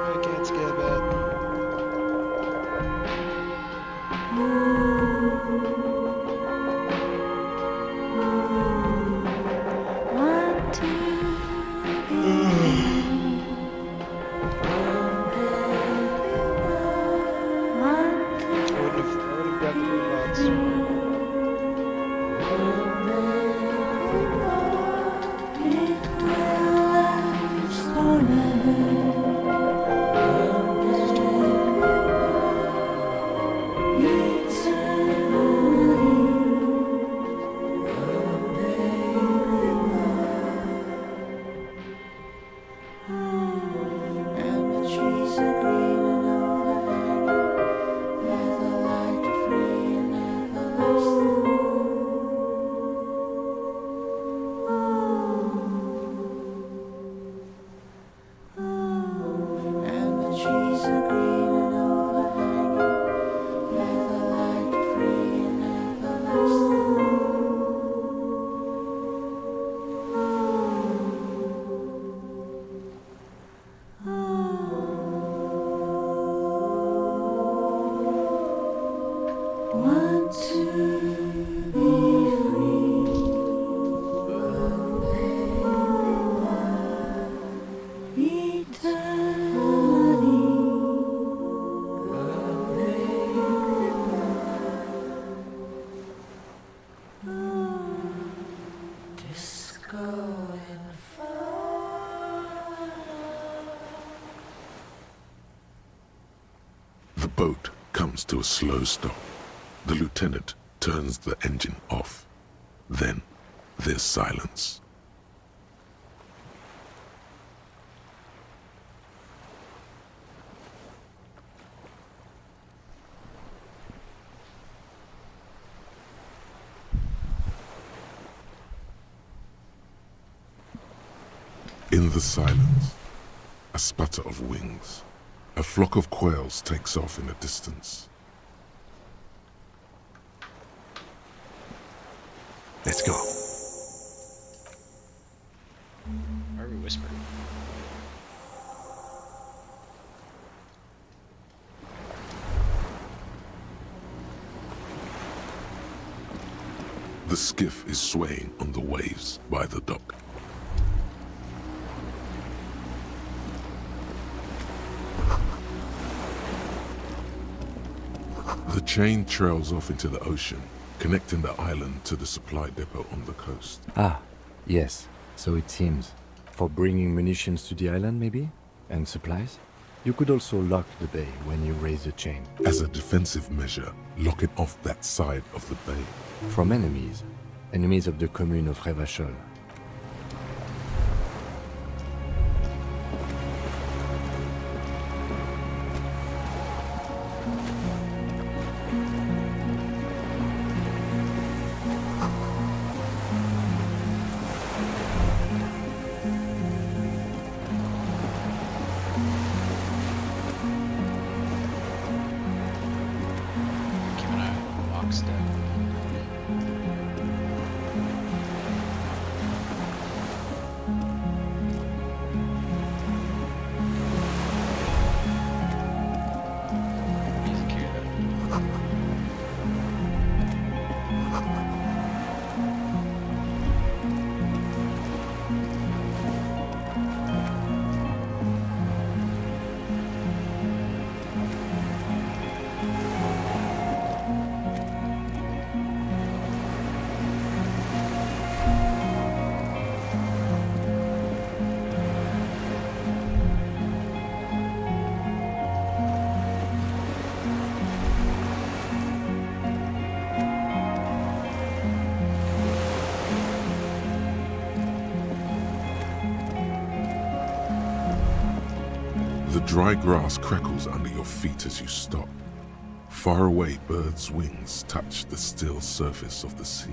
I can't skip it. I wouldn't have grabbed the robots. The boat comes to a slow stop. The lieutenant turns the engine off. Then there's silence. In the silence, a sputter of wings. A flock of quails takes off in the distance. Let's go. Why are we whispering? The skiff is swaying on the waves by the dock. The chain trails off into the ocean, connecting the island to the supply depot on the coast. Ah, yes. So it seems. For bringing munitions to the island, maybe? And supplies? You could also lock the bay when you raise the chain. As a defensive measure, locking off that side of the bay. From enemies. Enemies of the commune of Revachol. The dry grass crackles under your feet as you stop. Far away, birds' wings touch the still surface of the sea.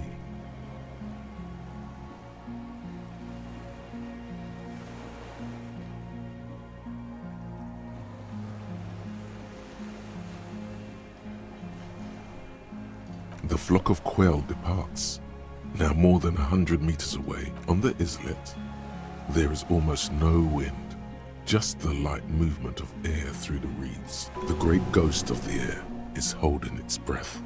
The flock of quail departs. Now more than 100 meters away, on the islet, there is almost no wind, just the light movement of air through the reeds. The great ghost of the air is holding its breath.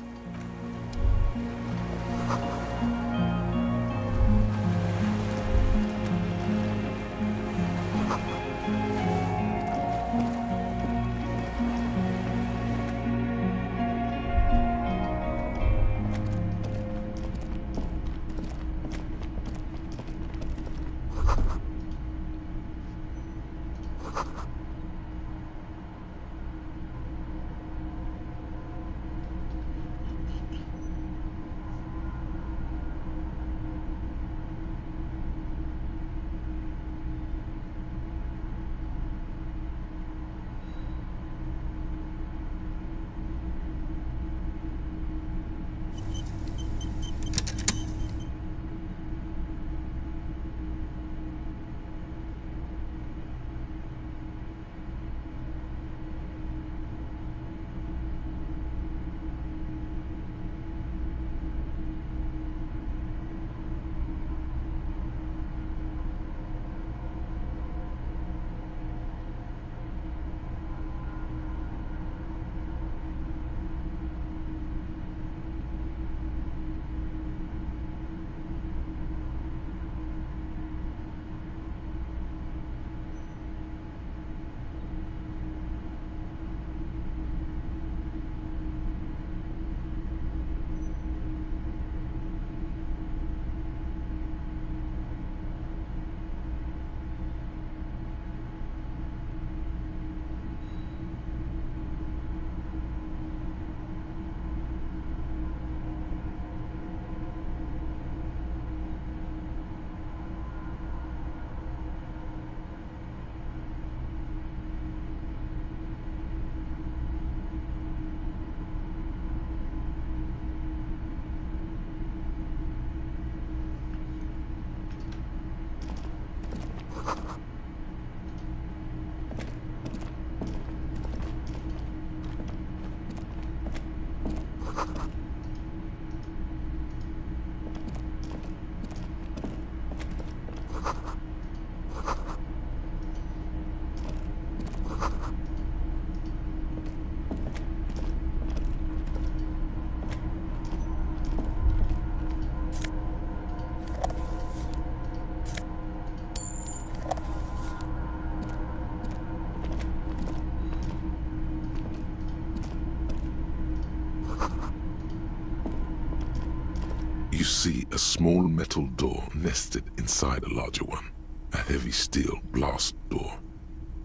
You see a small metal door nested inside a larger one. A heavy steel blast door.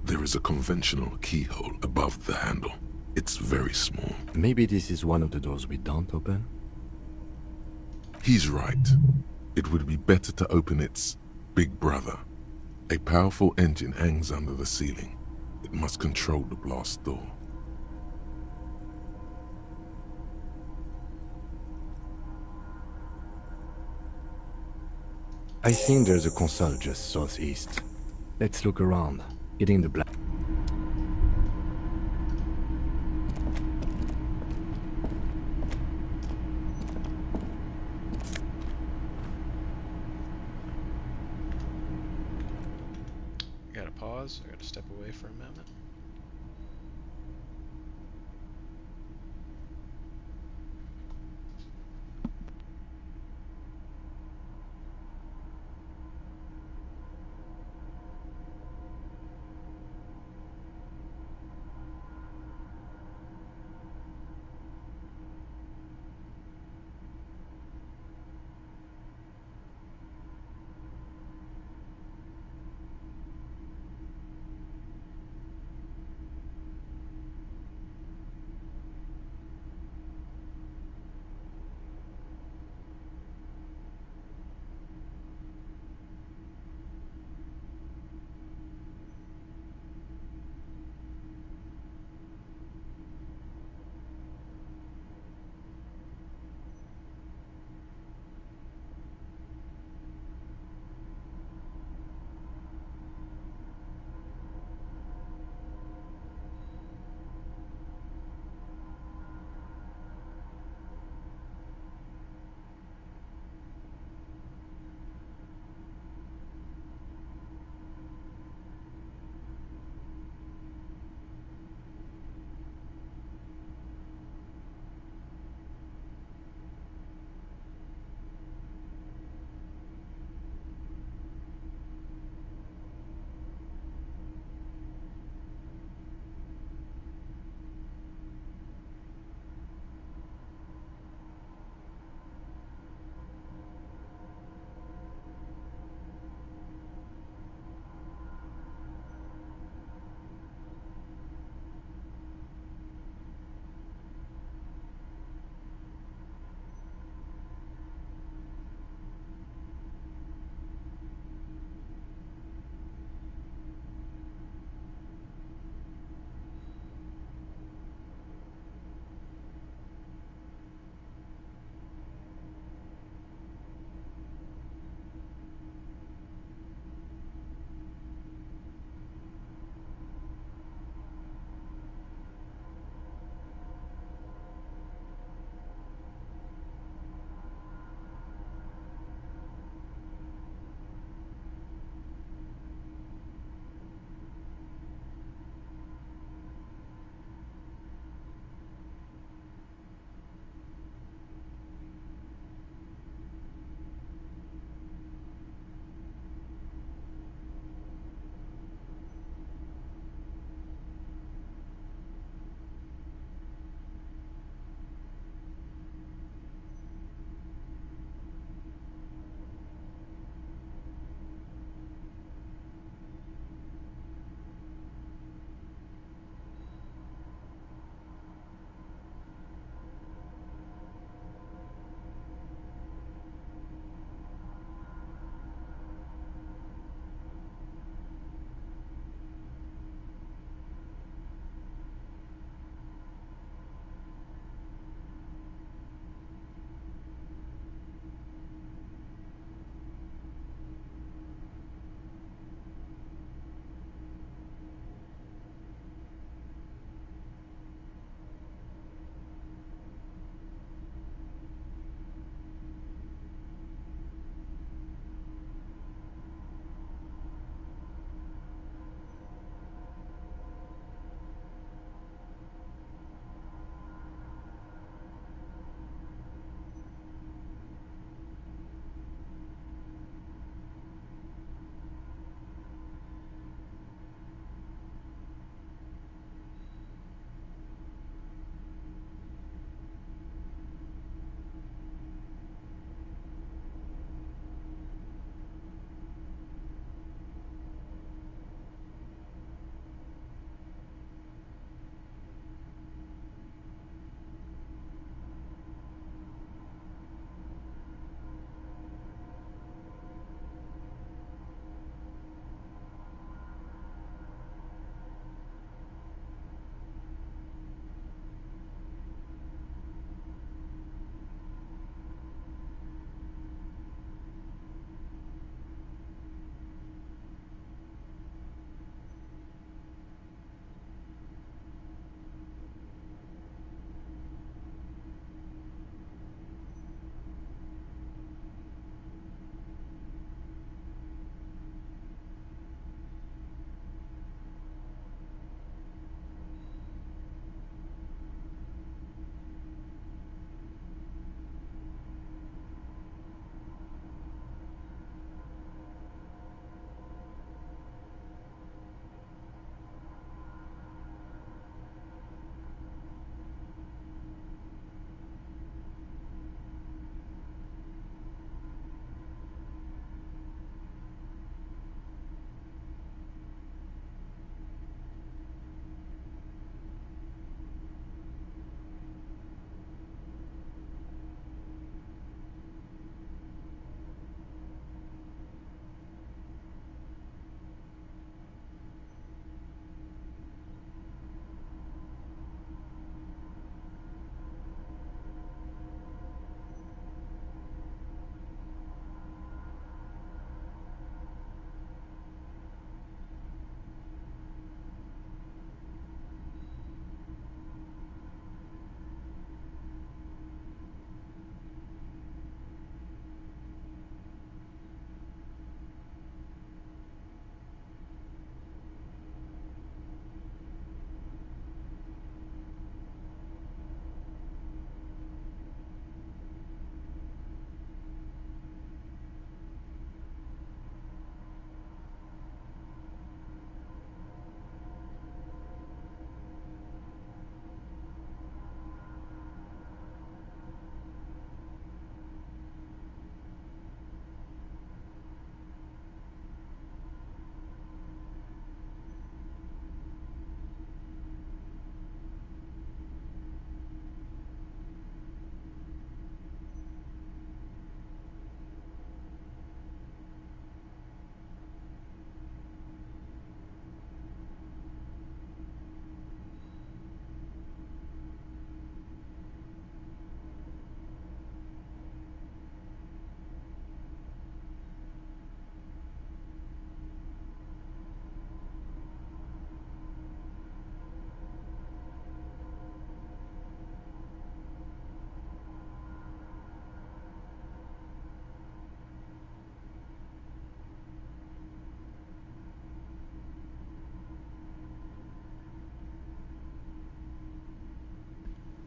There is a conventional keyhole above the handle. It's very small. Maybe this is one of the doors we don't open? He's right. It would be better to open its big brother. A powerful engine hangs under the ceiling. It must control the blast door. I think there's a console just southeast. Let's look around. Getting the black. I gotta pause. I gotta step away for a moment.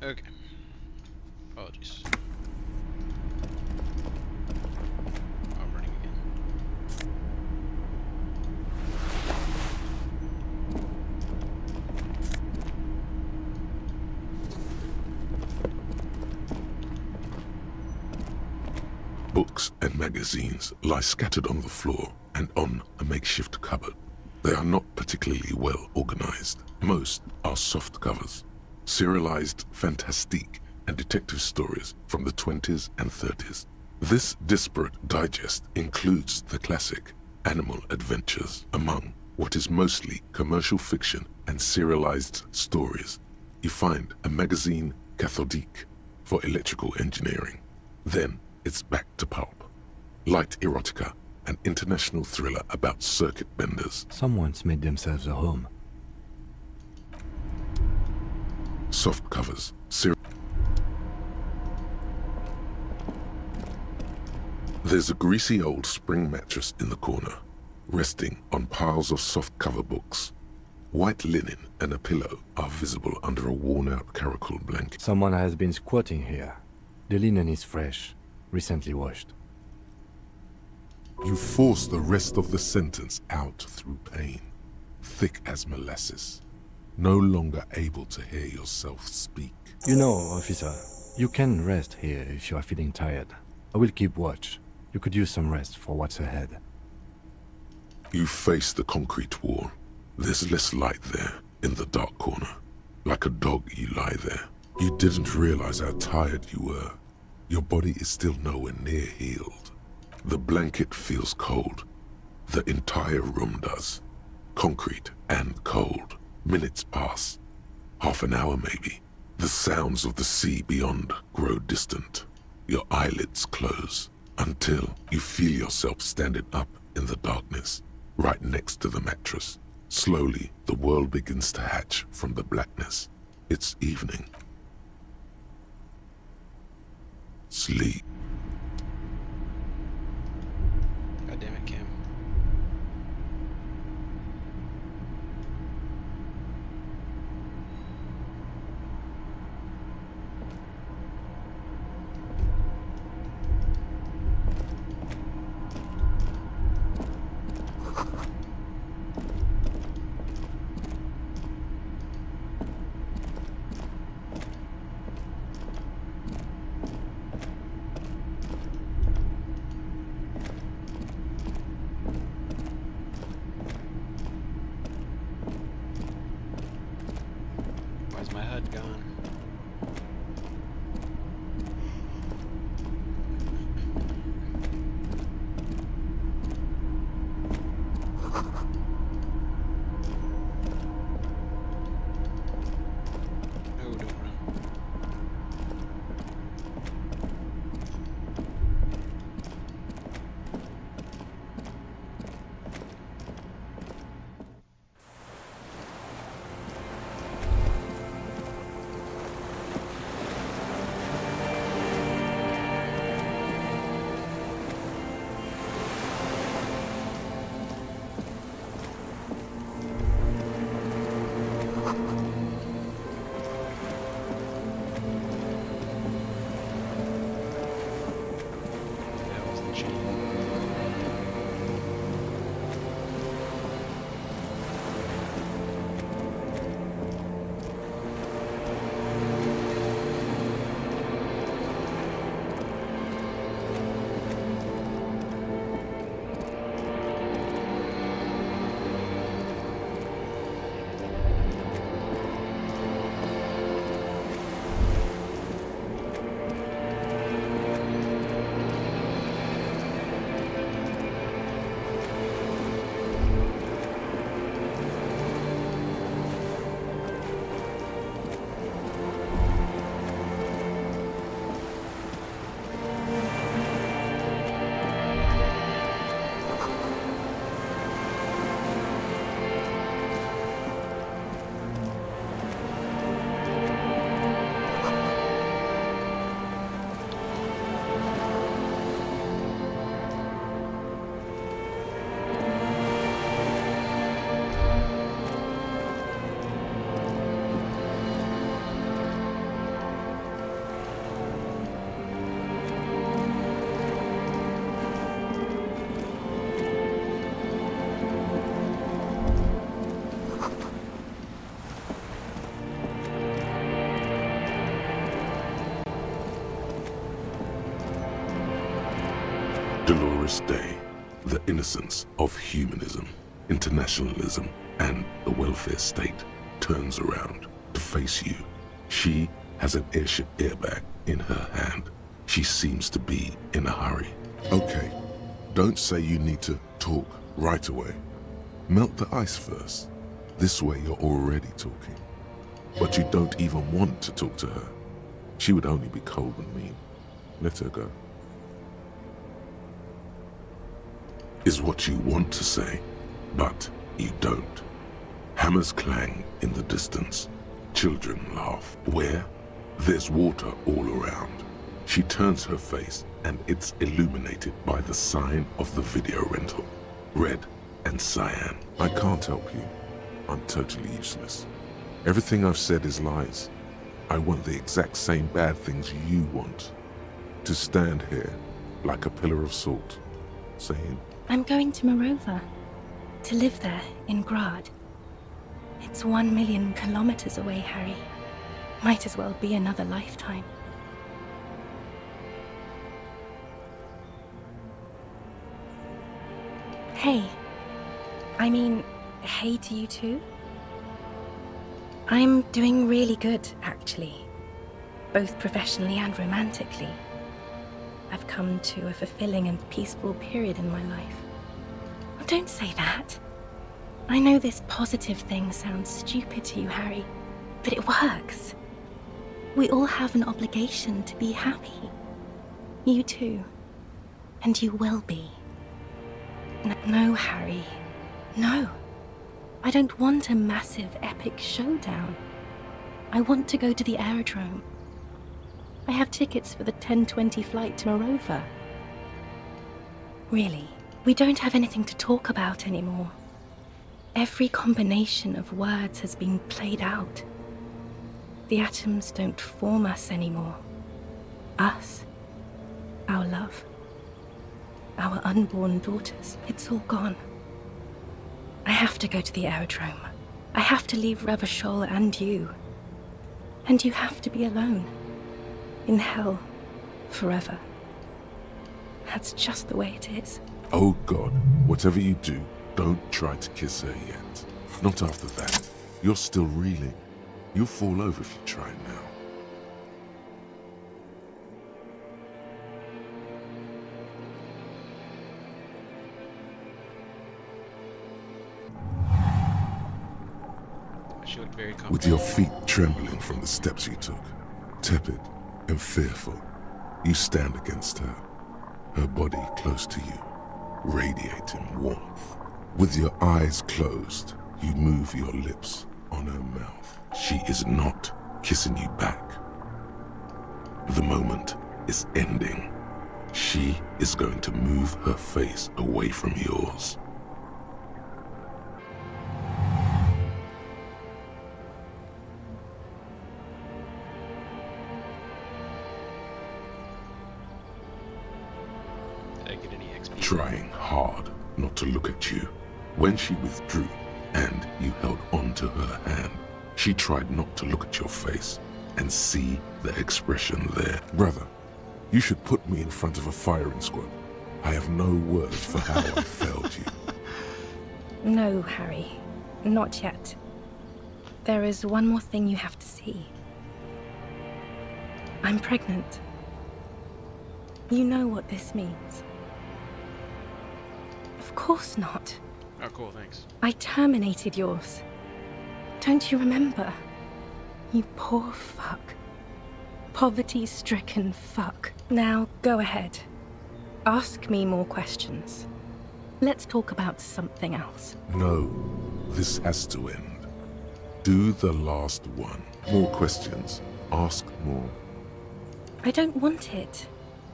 Okay. Apologies. I'm running again. Books and magazines lie scattered on the floor and on a makeshift cupboard. They are not particularly well organized. Most are soft covers, serialized fantastique and detective stories from the 20s and 30s. This disparate digest includes the classic Animal Adventures among what is mostly commercial fiction and serialized stories. You find a magazine cathodique for electrical engineering. Then it's back to pulp. Light erotica, an international thriller about circuit benders. Someone's made themselves a home. Soft covers, There's a greasy old spring mattress in the corner, resting on piles of soft cover books. White linen and a pillow are visible under a worn-out caracal blanket. Someone has been squatting here. The linen is fresh, recently washed. You force the rest of the sentence out through pain, thick as molasses, no longer able to hear yourself speak. You know, officer, you can rest here if you are feeling tired. I will keep watch. You could use some rest for what's ahead. You face the concrete wall. There's less light there, in the dark corner. Like a dog, you lie there. You didn't realize how tired you were. Your body is still nowhere near healed. The blanket feels cold. The entire room does. Concrete and cold. Minutes pass. Half an hour maybe. The sounds of the sea beyond grow distant. Your eyelids close until you feel yourself standing up in the darkness, right next to the mattress. Slowly, the world begins to hatch from the blackness. It's evening. Sleep. God damn it, Cam. Where's my HUD gone? Oh, don't run. first day, the innocence of humanism, internationalism, and the welfare state turns around to face you. She has an airship airbag in her hand. She seems to be in a hurry. Okay, don't say you need to talk right away. Melt the ice first. This way you're already talking. But you don't even want to talk to her. She would only be cold and mean. Let her go. Is what you want to say, but you don't. Hammers clang in the distance. Children laugh. Where? There's water all around. She turns her face and it's illuminated by the sign of the video rental. Red and cyan. I can't help you. I'm totally useless. Everything I've said is lies. I want the exact same bad things you want. To stand here like a pillar of salt, saying, I'm going to Morova. To live there, in Grad. It's 1 million kilometers away, Harry. Might as well be another lifetime. Hey. I mean, hey to you too? I'm doing really good, actually. Both professionally and romantically. I've come to a fulfilling and peaceful period in my life. Oh, don't say that. I know this positive thing sounds stupid to you, Harry, but it works. We all have an obligation to be happy. You too. And you will be. No, Harry. No. I don't want a massive, epic showdown. I want to go to the aerodrome. I have tickets for the 10:20 flight to Morova. Really, we don't have anything to talk about anymore. Every combination of words has been played out. The atoms don't form us anymore. Us. Our love. Our unborn daughters. It's all gone. I have to go to the aerodrome. I have to leave Revachol and you. And you have to be alone. In hell. Forever. That's just the way it is. oh God, whatever you do, don't try to kiss her yet. Not after that. You're still reeling. You'll fall over if you try now. She looked very comfortable. With your feet trembling from the steps you took, tepid and fearful, you stand against her, her body close to you, radiating warmth. With your eyes closed, you move your lips on her mouth. She is not kissing you back. The moment is ending. She is going to move her face away from yours. Trying hard not to look at you. When she withdrew and you held on to her hand, she tried not to look at your face and see the expression there. Brother, you should put me in front of a firing squad. I have no words for how I failed you. No, Harry. Not yet. There is one more thing you have to see. I'm pregnant. You know what this means. Of course not. Oh, cool, thanks. I terminated yours. Don't you remember? You poor fuck. Poverty-stricken fuck. Now, go ahead. Ask me more questions. Let's talk about something else. No, this has to end. Do the last one. More questions. Ask more. I don't want it.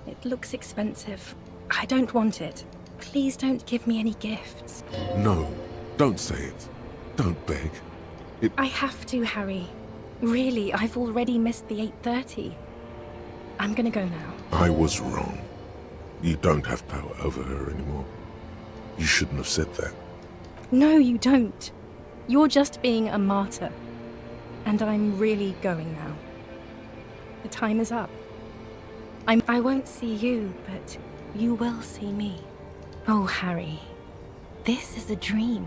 It looks expensive. I don't want it. Please don't give me any gifts. No, don't say it. Don't beg. I have to, Harry. Really, I've already missed the 8:30. I'm gonna go now. I was wrong. You don't have power over her anymore. You shouldn't have said that. No, you don't. You're just being a martyr. And I'm really going now. The time is up. I won't see you, but you will see me. Oh, Harry. This is a dream.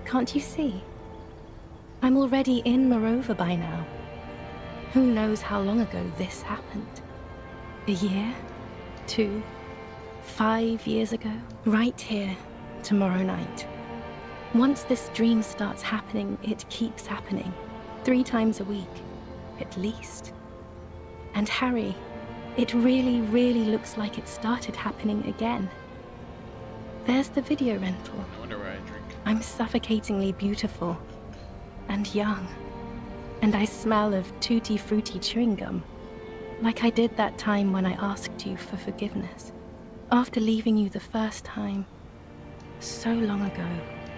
Can't you see? I'm already in Morova by now. Who knows how long ago this happened? A year? 2? 5 years ago? Right here, tomorrow night. Once this dream starts happening, it keeps happening. 3 times a week, at least. And Harry, it really, really looks like it started happening again. There's the video rental. No wonder why I drink. I'm suffocatingly beautiful. And young. And I smell of tutti frutti chewing gum. Like I did that time when I asked you for forgiveness. After leaving you the first time. So long ago.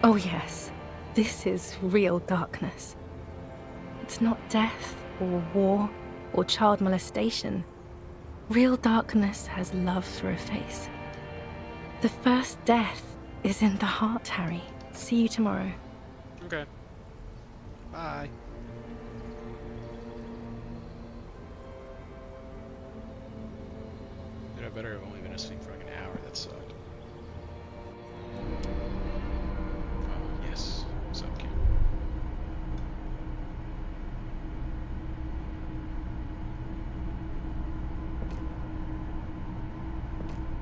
Oh yes, this is real darkness. It's not death, or war, or child molestation. Real darkness has love for a face. The first death is in the heart, Harry. See you tomorrow. Okay. Bye. Dude, I better have only been asleep for like an hour. That sucked. Oh, yes. What's up, kid?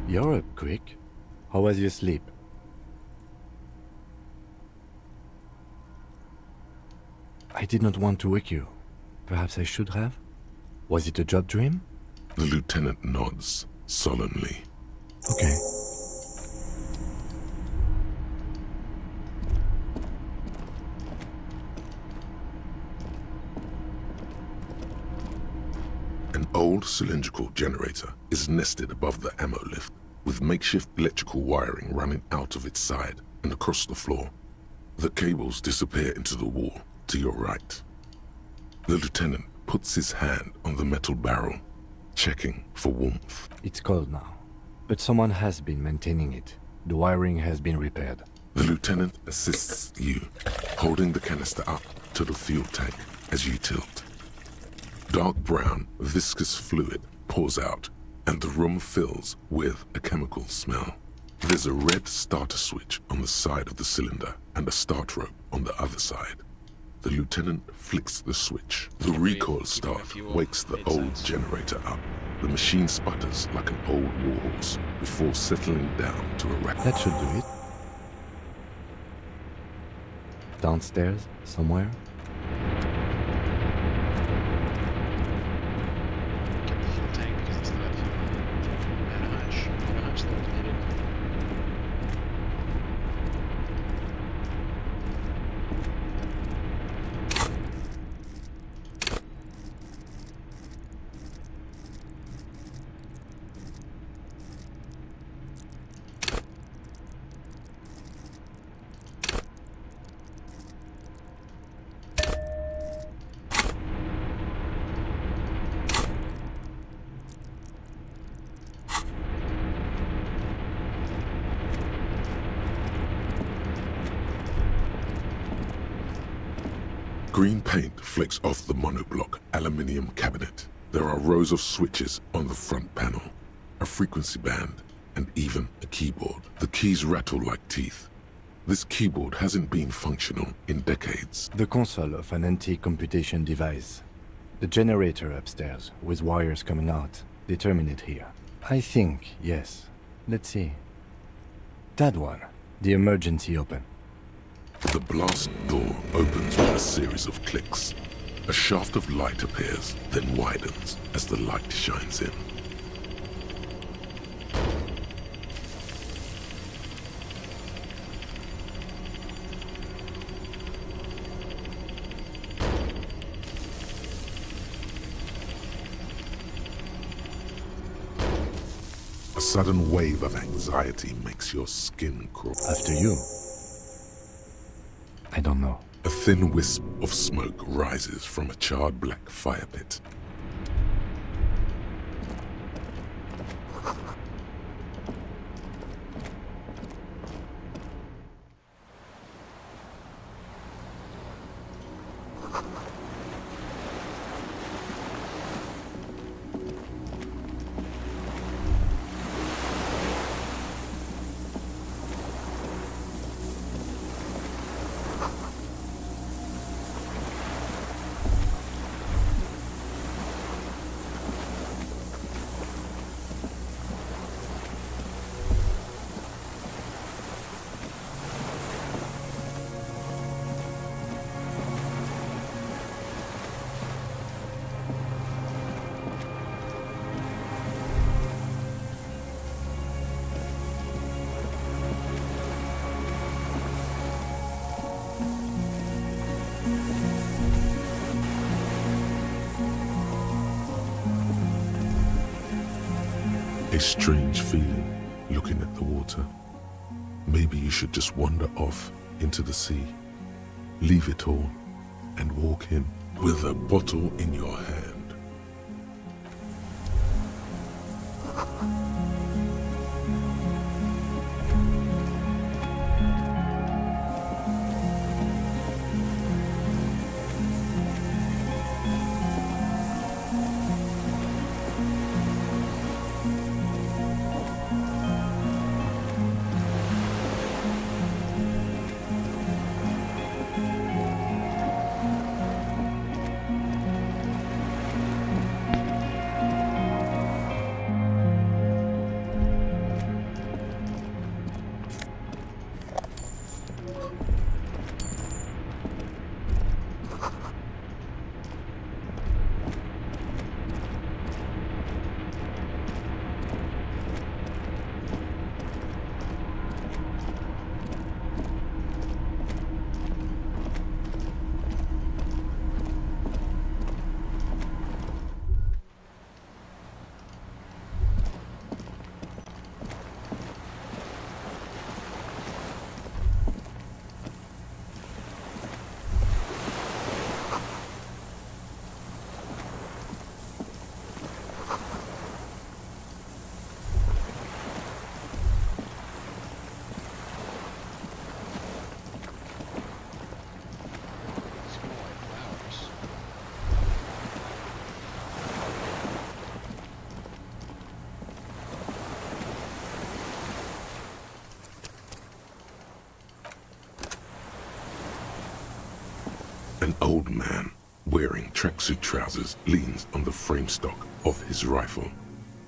You're up quick. How was your sleep? I did not want to wake you. Perhaps I should have? Was it a job dream? The lieutenant nods solemnly. Okay. An old cylindrical generator is nested above the ammo lift, with makeshift electrical wiring running out of its side and across the floor. The cables disappear into the wall to your right. The lieutenant puts his hand on the metal barrel, checking for warmth. It's cold now, but someone has been maintaining it. The wiring has been repaired. The lieutenant assists you, holding the canister up to the fuel tank as you tilt. Dark brown, viscous fluid pours out, and the room fills with a chemical smell. There's a red starter switch on the side of the cylinder and a start rope on the other side. The lieutenant flicks the switch. The recoil start wakes the old generator up. The machine sputters like an old warhorse before settling down to a rack. That should do it. Downstairs, somewhere? Get the fuel tank because it's not fuel. I had a hunch. I had a hunch that was needed. Green paint flicks off the monoblock aluminium cabinet. There are rows of switches on the front panel, a frequency band, and even a keyboard. The keys rattle like teeth. This keyboard hasn't been functional in decades. The console of an anti-computation device. The generator upstairs, with wires coming out. They terminate here. I think, yes. Let's see. That one. The emergency open. The blast door opens with a series of clicks. A shaft of light appears, then widens as the light shines in. A sudden wave of anxiety makes your skin crawl. After you. I don't know. A thin wisp of smoke rises from a charred black fire pit. A strange feeling looking at the water. Maybe you should just wander off into the sea, leave it all, and walk in with a bottle in your hand. An old man wearing tracksuit trousers leans on the frame stock of his rifle.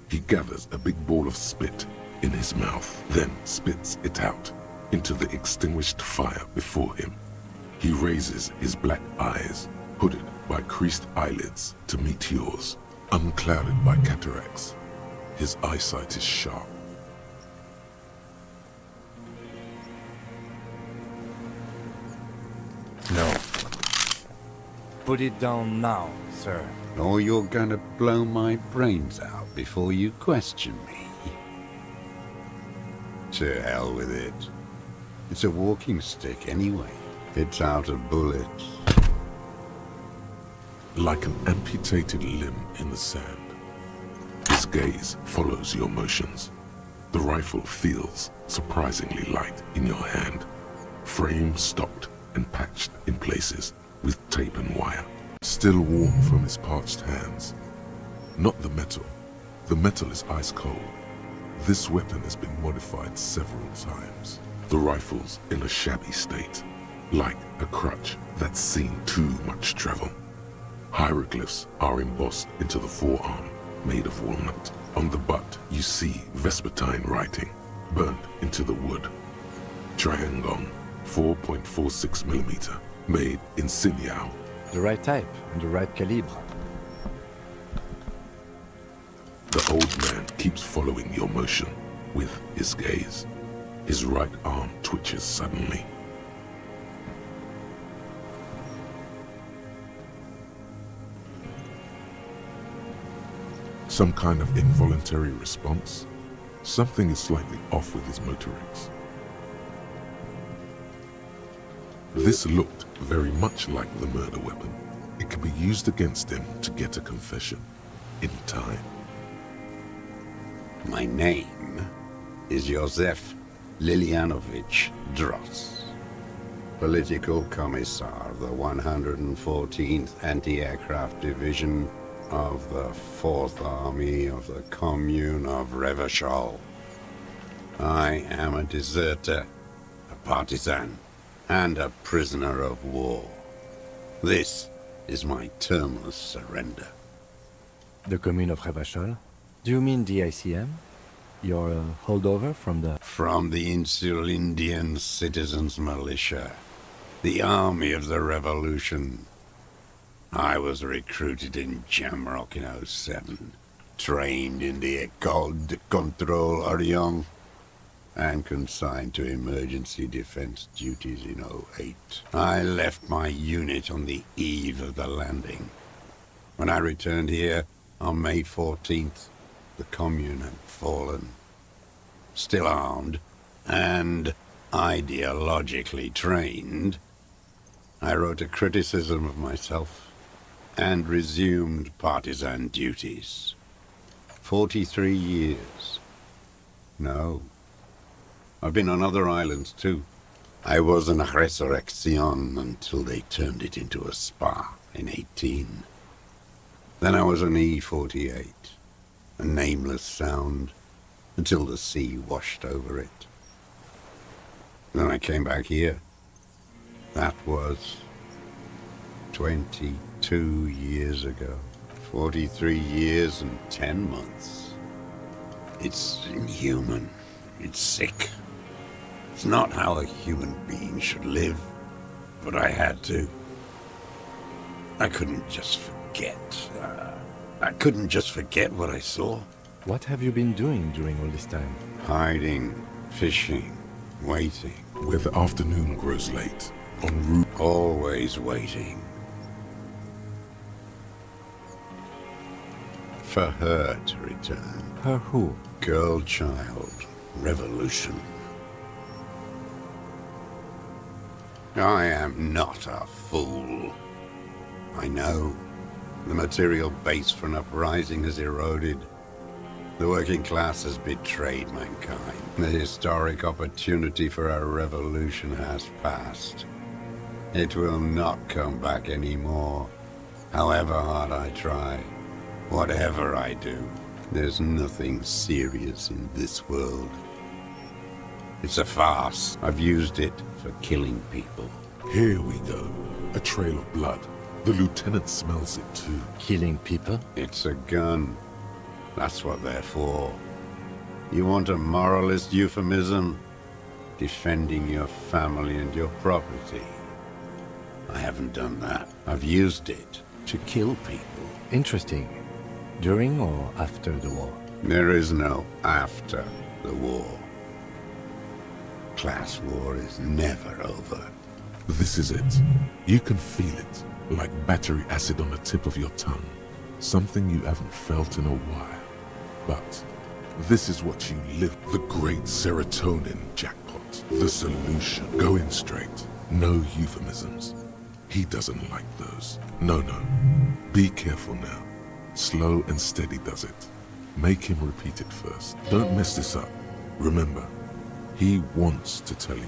He gathers a big ball of spit in his mouth, then spits it out into the extinguished fire before him. He raises his black eyes, hooded by creased eyelids, to meet yours, unclouded by cataracts. His eyesight is sharp. No. Put it down now, sir. Or you're gonna blow my brains out before you question me. To hell with it. It's a walking stick anyway. It's out of bullets. Like an amputated limb in the sand. His gaze follows your motions. The rifle feels surprisingly light in your hand. Frame stocked and patched in places with tape and wire. Still warm from his parched hands. Not the metal. The metal is ice cold. This weapon has been modified several times. The rifle's in a shabby state, like a crutch that's seen too much travel. Hieroglyphs are embossed into the forearm, made of walnut. On the butt, you see Vespertine writing, burnt into the wood. Triangon, 4.46mm, made in Sinyao. The right type and the right calibre. The old man keeps following your motion with his gaze. His right arm twitches suddenly. Some kind of involuntary response? Something is slightly off with his motorics. This looked very much like the murder weapon. It could be used against him to get a confession in time. My name is Josef Lilianovich Dross, Political Commissar of the 114th Anti-Aircraft Division of the 4th Army of the Commune of Revachol. I am a deserter, a partisan, and a prisoner of war. This is my termless surrender. The Commune of Revachol? Do you mean the ICM? You're a holdover from the... From the Insular Indian Citizens Militia, the Army of the Revolution. I was recruited in Jamrock in 07, trained in the École de Contrôle Orient, and consigned to emergency defense duties in 08. I left my unit on the eve of the landing. When I returned here on May 14th, the Commune had fallen, still armed, and ideologically trained, I wrote a criticism of myself and resumed partisan duties. 43 years. No. I've been on other islands too. I was an Resurrection until they turned it into a spa in 18. Then I was an E-48, a nameless sound, until the sea washed over it. Then I came back here. That was 22 years ago. 43 years and 10 months. It's inhuman. It's sick. It's not how a human being should live, but I had to. I couldn't just forget. I couldn't just forget what I saw. What have you been doing during all this time? Hiding, fishing, waiting. Where the afternoon grows late, en route. Always waiting. For her to return. Her who? Girl child. Revolution. I am not a fool. I know. The material base for an uprising has eroded. The working class has betrayed mankind. The historic opportunity for a revolution has passed. It will not come back anymore. However hard I try, whatever I do, there's nothing serious in this world. It's a farce. I've used it for killing people. Here we go. A trail of blood. The lieutenant smells it too. Killing people? It's a gun. That's what they're for. You want a moralist euphemism? Defending your family and your property. I haven't done that. I've used it to kill people. Interesting. During or after the war? There is no after the war. Class war is never over. This is it. You can feel it, like battery acid on the tip of your tongue. Something you haven't felt in a while. But this is what you live. The great serotonin jackpot. The solution. Going straight. No euphemisms. He doesn't like those. No. Be careful now. Slow and steady does it. Make him repeat it first. Don't mess this up. Remember, he wants to tell you.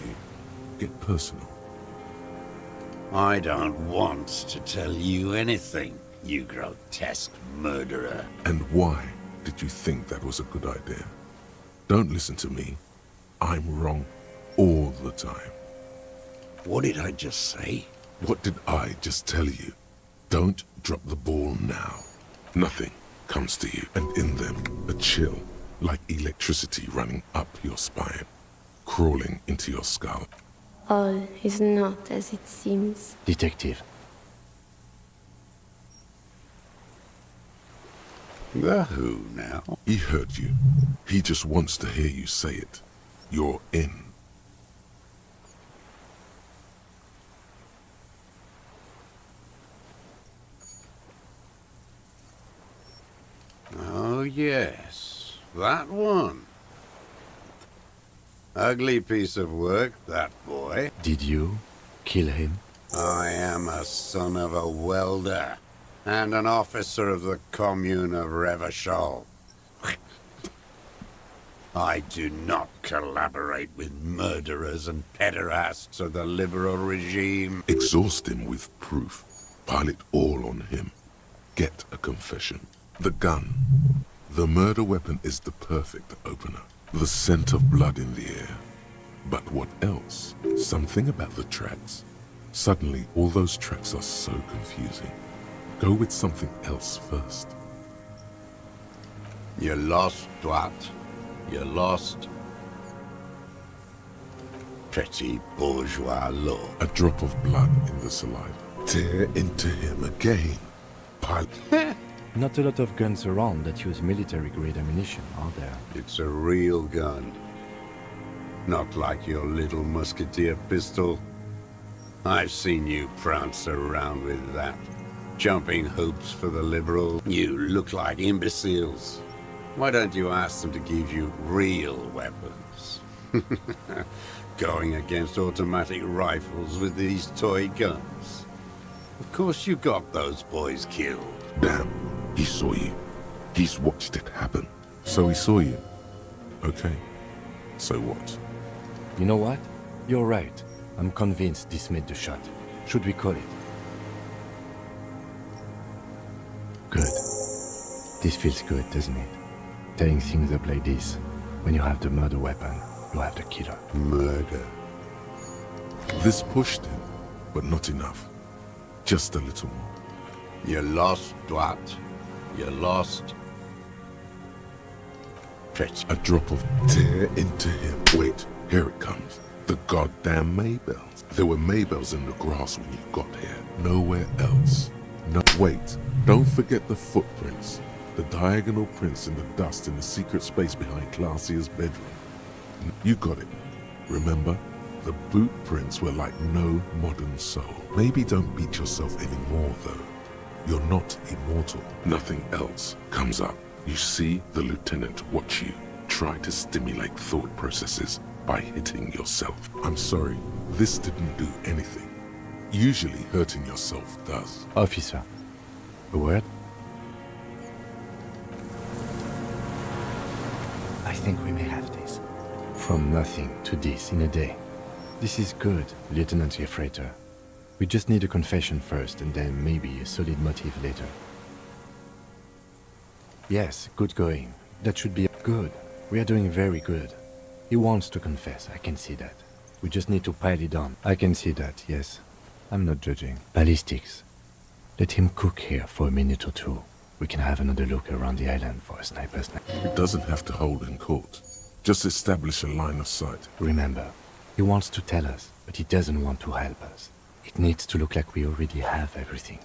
Get personal. I don't want to tell you anything, you grotesque murderer. And why did you think that was a good idea? Don't listen to me. I'm wrong all the time. What did I just say? What did I just tell you? Don't drop the ball now. Nothing comes to you, and in them, a chill, like electricity running up your spine, crawling into your skull. All is not as it seems. Detective. The who now? He heard you. He just wants to hear you say it. You're in. Oh yes, that one. Ugly piece of work, that boy. Did you kill him? I am a son of a welder and an officer of the Commune of Revachol. I do not collaborate with murderers and pederasts of the liberal regime. Exhaust him with proof. Pile it all on him. Get a confession. The gun. The murder weapon is the perfect opener. The scent of blood in the air. But what else? Something about the tracks. Suddenly, all those tracks are so confusing. Go with something else first. You're lost, Dwat. You're lost. Petty bourgeois law. A drop of blood in the saliva. Tear into him again. Pile. Not a lot of guns around that use military-grade ammunition, are there? It's a real gun. Not like your little musketeer pistol. I've seen you prance around with that. Jumping hoops for the liberal. You look like imbeciles. Why don't you ask them to give you real weapons? Going against automatic rifles with these toy guns. Of course you got those boys killed. Damn, he saw you. He's watched it happen. So he saw you. Okay, so what? You know what? You're right. I'm convinced this made the shot. Should we call it? Good. This feels good, doesn't it? Tearing things up like this. When you have the murder weapon, you have the killer. Murder. This pushed him, but not enough. Just a little more. You lost, what? You lost. Fetch. A drop of tear into him. Wait, here it comes. The goddamn Maybells. There were Maybells in the grass when you got here. Nowhere else. No, wait. Don't forget the footprints. The diagonal prints in the dust in the secret space behind Classia's bedroom. You got it. Remember? The boot prints were like no modern soul. Maybe don't beat yourself anymore, though. You're not immortal. Nothing else comes up. You see the lieutenant watch you. Try to stimulate thought processes by hitting yourself. I'm sorry, this didn't do anything. Usually hurting yourself does. Officer, a word? I think we may have this. From nothing to this in a day. This is good, Lieutenant Gefreiter. We just need a confession first, and then maybe a solid motive later. Yes, good going. That should be good. We are doing very good. He wants to confess, I can see that. We just need to pile it on. I can see that, yes. I'm not judging. Ballistics. Let him cook here for a minute or two. We can have another look around the island for a sniper's nest. It doesn't have to hold in court. Just establish a line of sight. Remember, he wants to tell us, but he doesn't want to help us. It needs to look like we already have everything.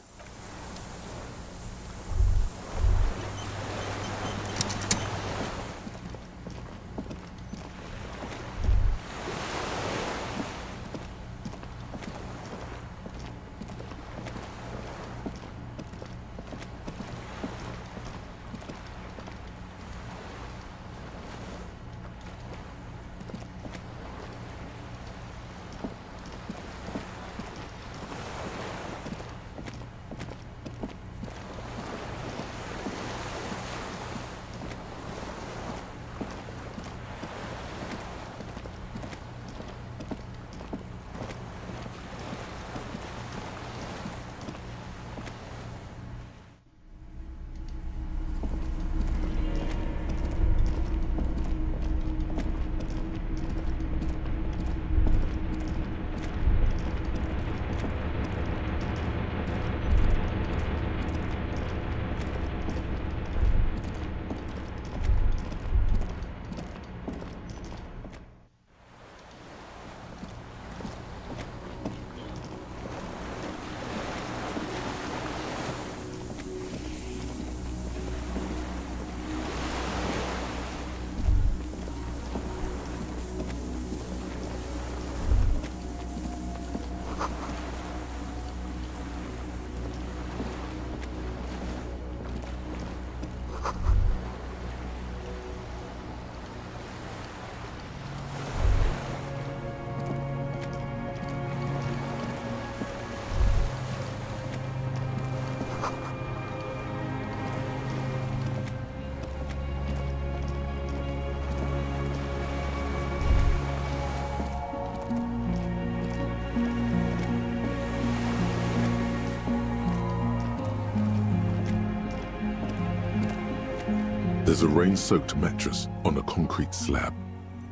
There's a rain-soaked mattress on a concrete slab,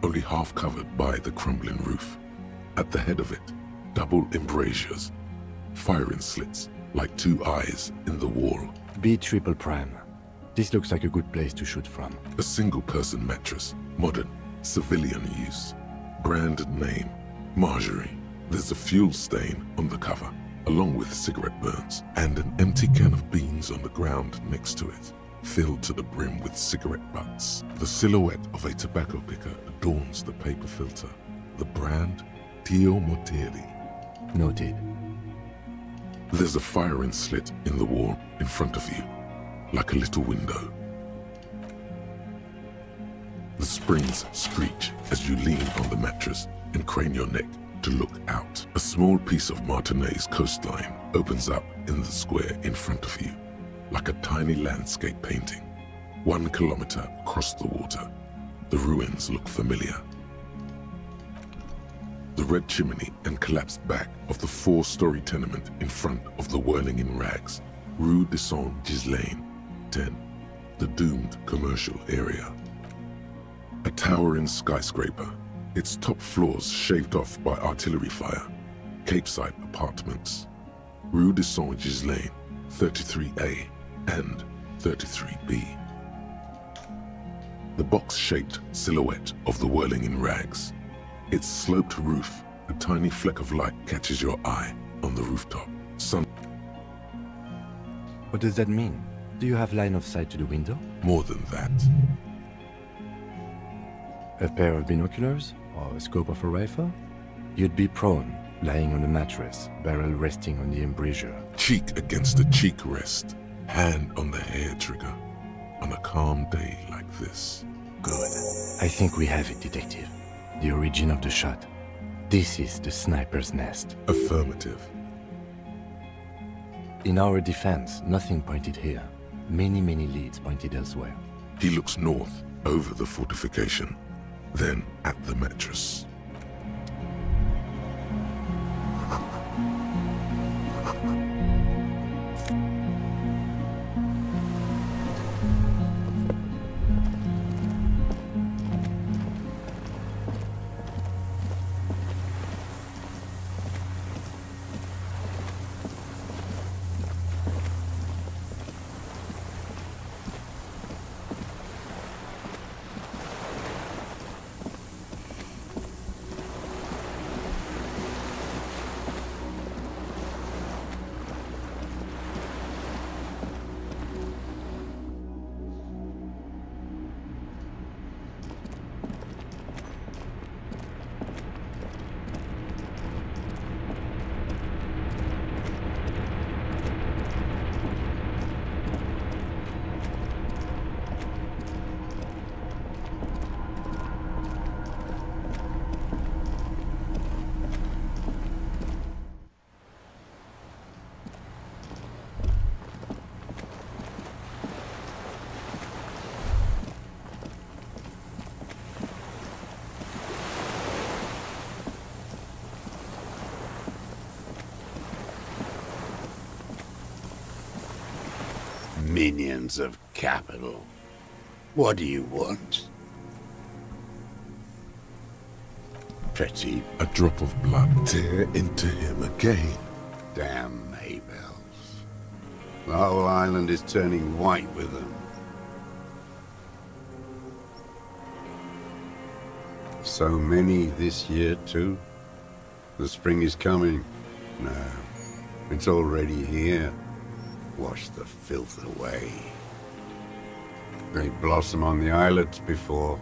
only half covered by the crumbling roof. At the head of it, double embrasures, firing slits like two eyes in the wall. B triple prime. This looks like a good place to shoot from. A single-person mattress, modern, civilian use. Brand name, Marjorie. There's a fuel stain on the cover, along with cigarette burns, and an empty can of beans on the ground next to it, filled to the brim with cigarette butts. The silhouette of a tobacco picker adorns the paper filter. The brand, Tio Moteri. Noted. There's a firing slit in the wall in front of you, like a little window. The springs screech as you lean on the mattress and crane your neck to look out. A small piece of Martinez coastline opens up in the square in front of you, like a tiny landscape painting. 1 kilometer across the water, the ruins look familiar. The red chimney and collapsed back of the 4-story tenement in front of the whirling in rags, Rue de Saint-Ghislain, 10, the doomed commercial area. A towering skyscraper, its top floors shaved off by artillery fire, Capeside apartments, Rue de Saint-Ghislain, 33A and 33B. The box-shaped silhouette of the whirling in rags. Its sloped roof, a tiny fleck of light catches your eye on the rooftop. What does that mean? Do you have line of sight to the window? More than that. A pair of binoculars? Or a scope of a rifle? You'd be prone, lying on a mattress, barrel resting on the embrasure. Cheek against the cheek rest, hand on the hair trigger, on a calm day like this. Good. I think we have it, Detective. The origin of the shot. This is the sniper's nest. Affirmative. In our defense, nothing pointed here. Many leads pointed elsewhere. He looks north, over the fortification, then at the mattress. Minions of capital. What do you want? Petty. A drop of blood tear into him again. Damn Maybells. The whole island is turning white with them. So many this year, too? The spring is coming. No, it's already here. Wash the filth away. They blossom on the islets before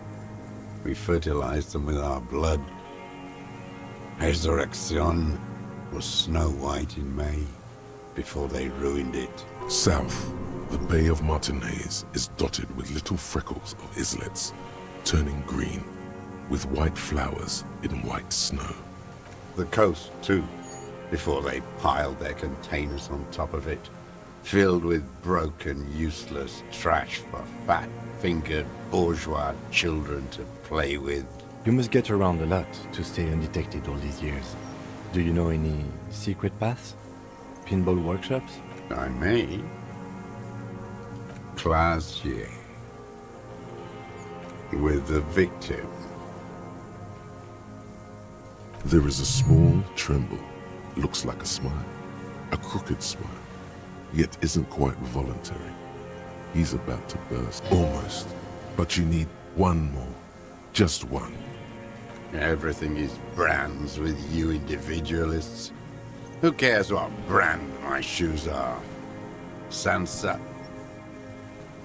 we fertilize them with our blood. Resurrection was snow white in May before they ruined it. South, the Bay of Martinez is dotted with little freckles of islets, turning green, with white flowers in white snow. The coast, too, before they piled their containers on top of it, filled with broken, useless trash for fat-fingered bourgeois children to play with. You must get around a lot to stay undetected all these years. Do you know any secret paths? Pinball workshops? I may. Classier. With the victim. There is a small tremble. Looks like a smile. A crooked smile. Yet isn't quite voluntary. He's about to burst. Almost. But you need one more. Just one. Everything is brands with you individualists. Who cares what brand my shoes are? Sansa.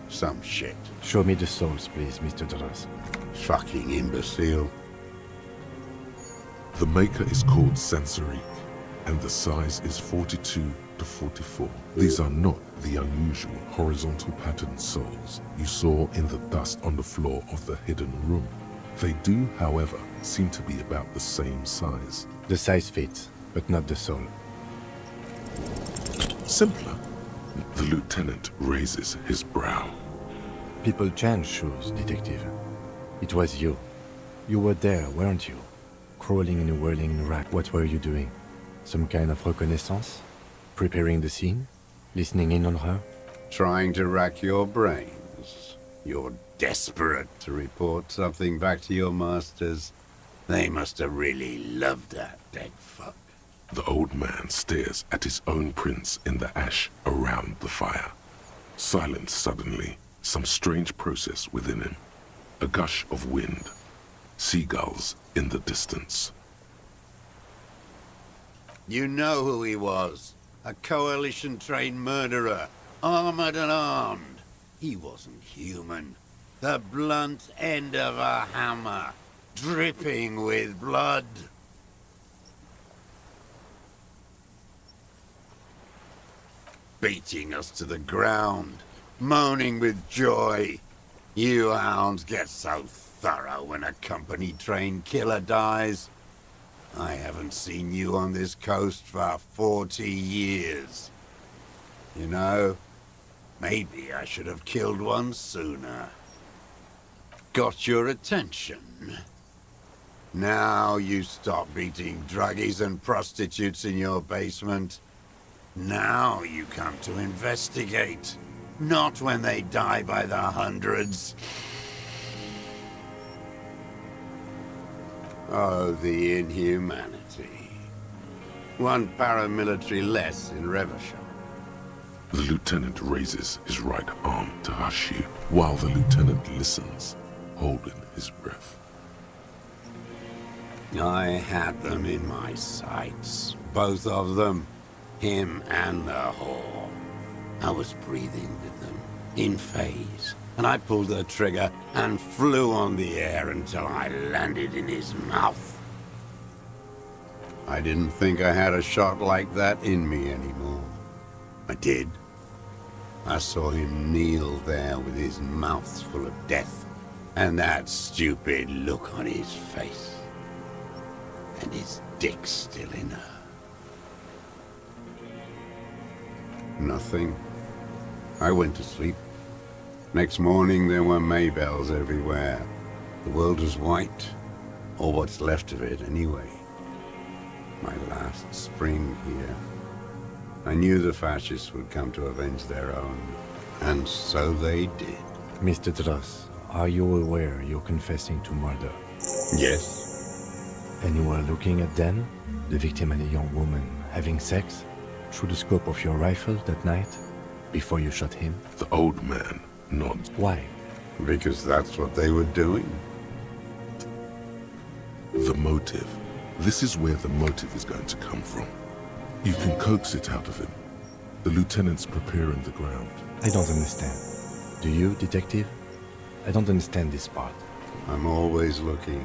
Some shit. Show me the souls, please, Mr. Dross. Fucking imbecile. The maker is called Sansarique, and the size is 42 to 44. These are not the unusual horizontal patterned soles you saw in the dust on the floor of the hidden room. They do, however, seem to be about the same size. The size fits, but not the soul. Simpler. The lieutenant raises his brow. People change shoes, Detective. It was you. You were there, weren't you? Crawling in a whirling rack. What were you doing? Some kind of reconnaissance? Preparing the scene? Listening in on her? Trying to rack your brains. You're desperate to report something back to your masters. They must have really loved that dead fuck. The old man stares at his own prints in the ash around the fire. Silent suddenly, some strange process within him. A gush of wind. Seagulls in the distance. You know who he was. A coalition-trained murderer. Armored and armed. He wasn't human. The blunt end of a hammer. Dripping with blood. Beating us to the ground. Moaning with joy. You hounds get so thorough when a company-trained killer dies. I haven't seen you on this coast for 40 years. You know, maybe I should have killed one sooner. Got your attention. Now you stop beating druggies and prostitutes in your basement. Now you come to investigate. Not when they die by the hundreds. Oh, the inhumanity. One paramilitary less in Revachol. The lieutenant raises his right arm to hush you, while the lieutenant listens, holding his breath. I had them in my sights. Both of them. Him and the whore. I was breathing with them, in phase. And I pulled the trigger and flew on the air until I landed in his mouth. I didn't think I had a shot like that in me anymore. I did. I saw him kneel there with his mouth full of death, and that stupid look on his face. And his dick still in her. Nothing. I went to sleep. Next morning there were Maybells everywhere. The world was white, or what's left of it anyway. My last spring here. I knew the fascists would come to avenge their own, and so they did. Mr. Dross, are you aware you're confessing to murder? Yes. And you were looking at them, the victim and a young woman, having sex, through the scope of your rifle that night, before you shot him? The old man nods. Why? Because that's what they were doing. The motive. This is where the motive is going to come from. You can coax it out of him. The lieutenant's preparing the ground. I don't understand. Do you, detective? I don't understand this part. I'm always looking.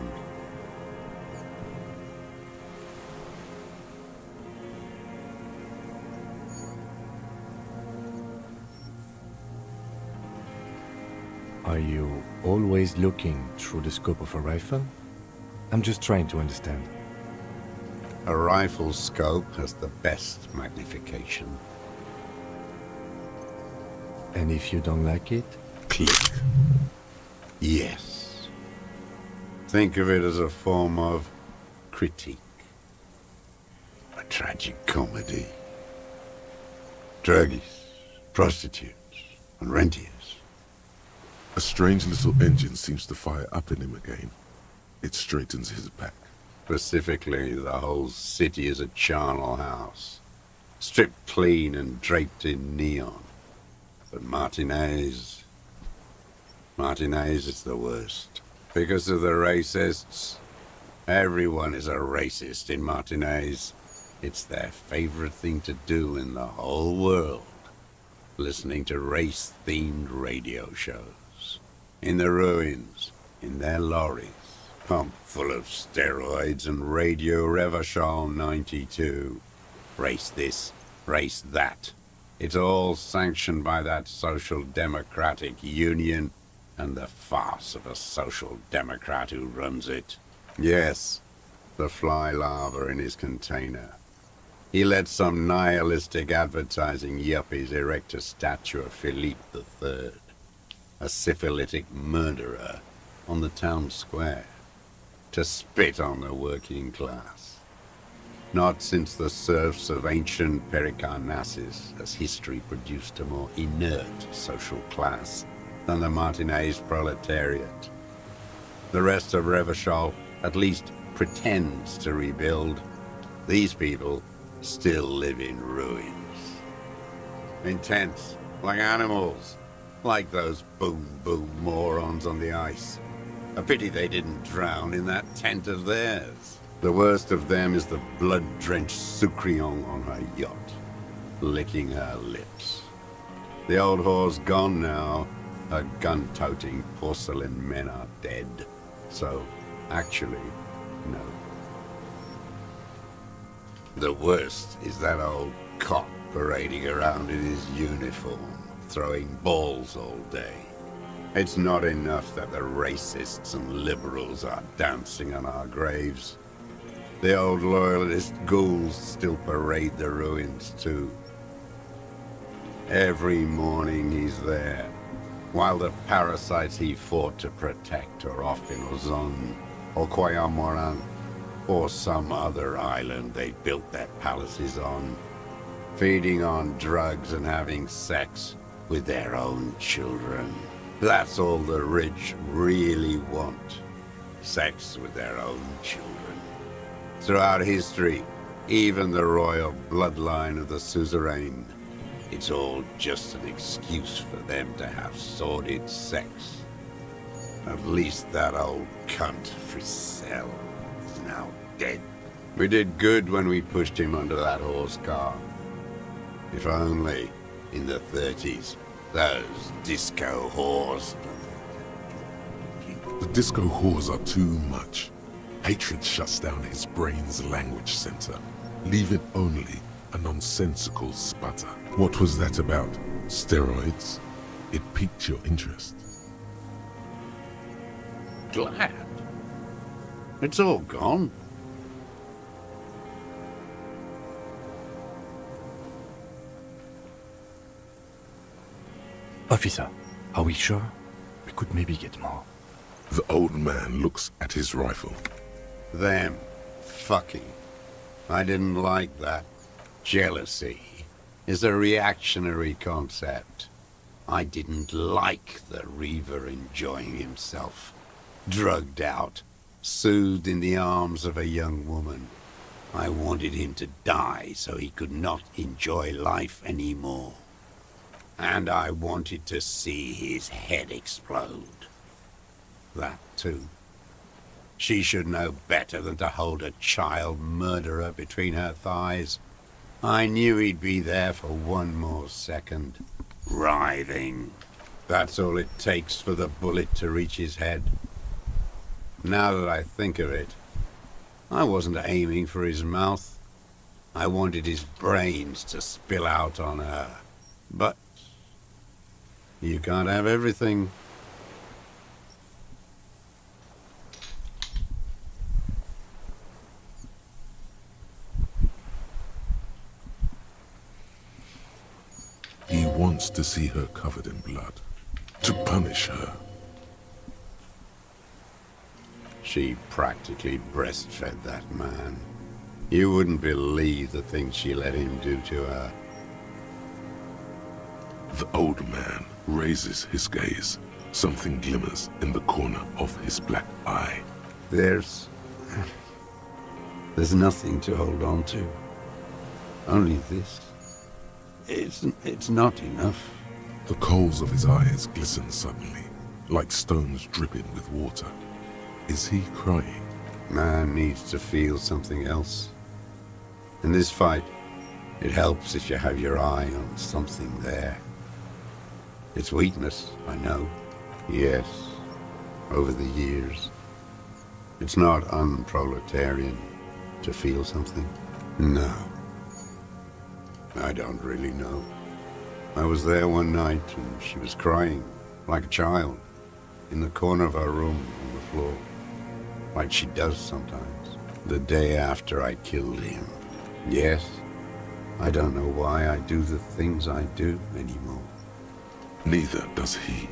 Are you always looking through the scope of a rifle? I'm just trying to understand. A rifle's scope has the best magnification. And if you don't like it? Click. Yes. Think of it as a form of critique. A tragic comedy. Druggies, prostitutes, and rentiers. A strange little engine seems to fire up in him again. It straightens his back. Specifically, the whole city is a charnel house. Stripped clean and draped in neon. But Martinez is the worst. Because of the racists. Everyone is a racist in Martinez. It's their favorite thing to do in the whole world. Listening to race-themed radio shows. In the ruins, in their lorries, pumped full of steroids and Radio Revachol 92. Race this, race that. It's all sanctioned by that Social Democratic Union and the farce of a Social Democrat who runs it. Yes, the fly larva in his container. He let some nihilistic advertising yuppies erect a statue of Philippe III, a syphilitic murderer, on the town square, to spit on the working class. Not since the serfs of ancient Pericarnassus has history produced a more inert social class than the Martinez proletariat. The rest of Revachol at least pretends to rebuild. These people still live in ruins. In tents, like animals, like those boom-boom morons on the ice. A pity they didn't drown in that tent of theirs. The worst of them is the blood-drenched Sucrion on her yacht, licking her lips. The old whore's gone now. Her gun-toting porcelain men are dead. So, actually, no. The worst is that old cop parading around in his uniform, throwing balls all day. It's not enough that the racists and liberals are dancing on our graves. The old loyalist ghouls still parade the ruins too. Every morning he's there, while the parasites he fought to protect are off in Ozon, or Koyamoran, or some other island they built their palaces on, feeding on drugs and having sex with their own children. That's all the rich really want. Sex with their own children. Throughout history, even the royal bloodline of the suzerain, it's all just an excuse for them to have sordid sex. At least that old cunt Frisell is now dead. We did good when we pushed him under that horse car. If only, in the 30s, those disco whores. The disco whores are too much. Hatred shuts down his brain's language center, leaving only a nonsensical sputter. What was that about? Steroids? It piqued your interest. Glad. It's all gone. Officer, are we sure? We could maybe get more. The old man looks at his rifle. Them. Fucking. I didn't like that. Jealousy is a reactionary concept. I didn't like the Reaver enjoying himself. Drugged out, soothed in the arms of a young woman. I wanted him to die so he could not enjoy life anymore. And I wanted to see his head explode. That too. She should know better than to hold a child murderer between her thighs. I knew he'd be there for one more second. Writhing. That's all it takes for the bullet to reach his head. Now that I think of it, I wasn't aiming for his mouth. I wanted his brains to spill out on her. But you can't have everything. He wants to see her covered in blood, to punish her. She practically breastfed that man. You wouldn't believe the things she let him do to her. The old man raises his gaze. Something glimmers in the corner of his black eye. There's nothing to hold on to. Only this. It's not enough. The coals of his eyes glisten suddenly, like stones dripping with water. Is he crying? Man needs to feel something else. In this fight, it helps if you have your eye on something there. It's weakness, I know. Yes, over the years. It's not unproletarian to feel something. No. I don't really know. I was there one night and she was crying, like a child, in the corner of her room on the floor, like she does sometimes, the day after I killed him. Yes, I don't know why I do the things I do anymore. Neither does he.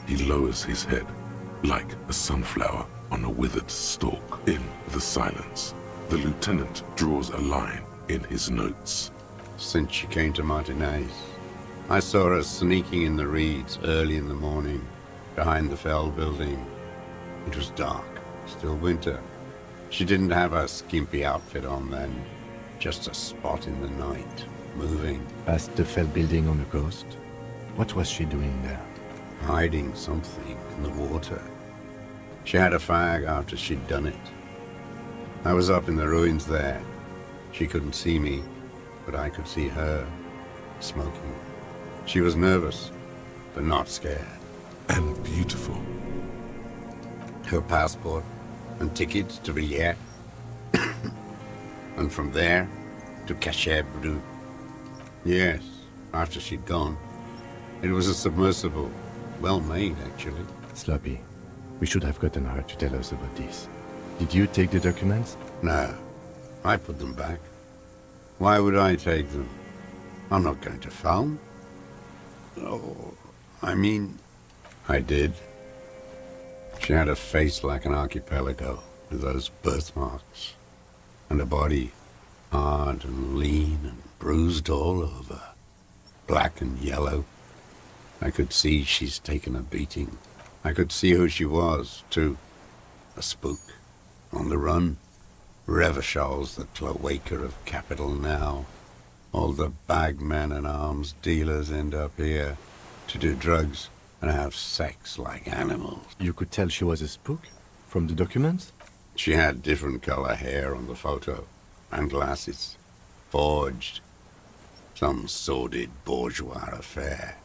He lowers his head, like a sunflower on a withered stalk. In the silence, the lieutenant draws a line in his notes. Since she came to Martinez, I saw her sneaking in the reeds early in the morning, behind the Fell building. It was dark, still winter. She didn't have her skimpy outfit on then, just a spot in the night, moving. Past the Fell building on the coast? What was she doing there? Hiding something in the water. She had a fag after she'd done it. I was up in the ruins there. She couldn't see me, but I could see her, smoking. She was nervous, but not scared. And beautiful. Her passport and tickets to Riviere. And from there to Cachet Brut. Yes, after she'd gone. It was a submersible. Well made, actually. Sloppy. We should have gotten her to tell us about this. Did you take the documents? No. I put them back. Why would I take them? I'm not going to phone. Oh, I mean, I did. She had a face like an archipelago, with those birthmarks. And a body, hard and lean and bruised all over. Black and yellow. I could see she's taken a beating. I could see who she was, too. A spook. On the run. Revachol's the cloaca of capital now. All the bagmen and arms dealers end up here to do drugs and have sex like animals. You could tell she was a spook? From the documents? She had different color hair on the photo. And glasses. Forged. Some sordid bourgeois affair.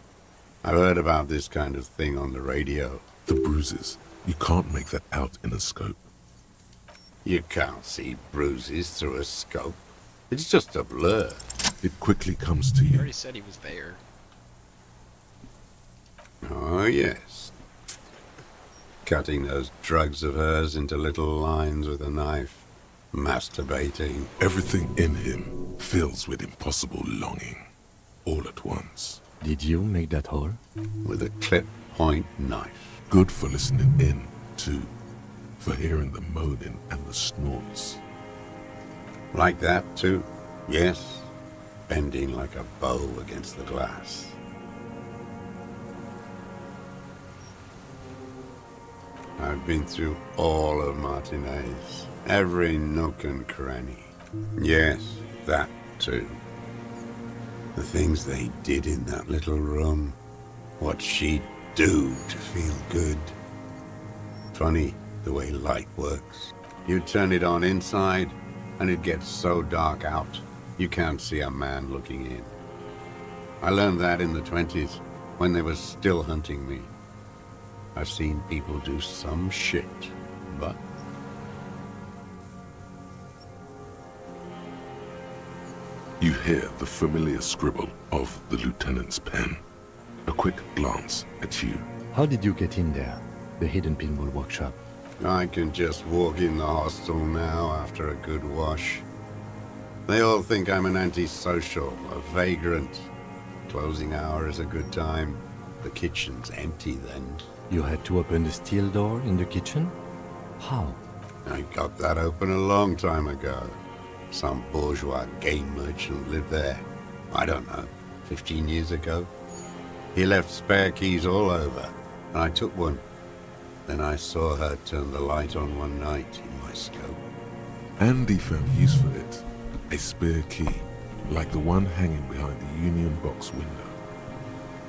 I've heard about this kind of thing on the radio. The bruises. You can't make that out in a scope. You can't see bruises through a scope. It's just a blur. It quickly comes to He you. already said he was there. Oh, yes. Cutting those drugs of hers into little lines with a knife. Masturbating. Everything in him fills with impossible longing. All at once. Did you make that hole? With a clip point knife. Good for listening in, too. For hearing the moaning and the snorts. Like that, too? Yes. Bending like a bow against the glass. I've been through all of Martinez. Every nook and cranny. Yes, that too. The things they did in that little room. What she'd do to feel good. Funny the way light works. You turn it on inside, and it gets so dark out, you can't see a man looking in. I learned that in the 20s, when they were still hunting me. I've seen people do some shit, but... You hear the familiar scribble of the lieutenant's pen. A quick glance at you. How did you get in there? The hidden pinball workshop. I can just walk in the hostel now after a good wash. They all think I'm an antisocial, a vagrant. Closing hour is a good time. The kitchen's empty then. You had to open the steel door in the kitchen? How? I got that open a long time ago. Some bourgeois game merchant lived there. I don't know, 15 years ago. He left spare keys all over, and I took one. Then I saw her turn the light on one night in my scope. Andy found use for it. A spare key, like the one hanging behind the Union Box window.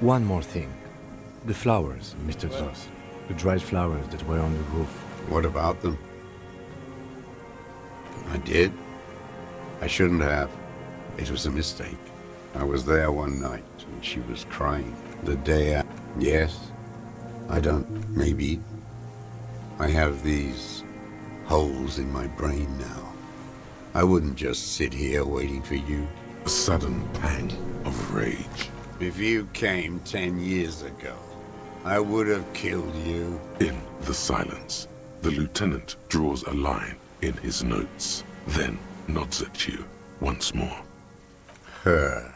One more thing. The flowers, Mr. Zoss. The dried flowers that were on the roof. What about them? I did. I shouldn't have. It was a mistake. I was there one night, and she was crying. The day I... Yes. I don't... Maybe. I have these holes in my brain now. I wouldn't just sit here waiting for you. A sudden pang of rage. If you came 10 years ago, I would have killed you. In the silence, the lieutenant draws a line in his notes, then nods at you once more. Her.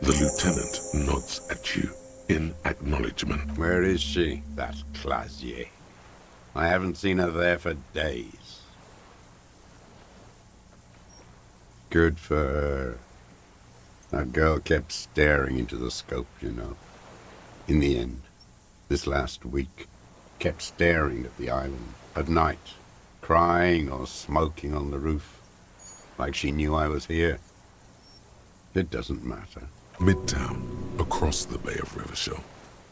The lieutenant nods at you in acknowledgement. Where is she, that Clasier? I haven't seen her there for days. Good for her. That girl kept staring into the scope, you know. In the end, this last week, kept staring at the island at night, crying or smoking on the roof, like she knew I was here. It doesn't matter. Midtown, across the Bay of Rivershell,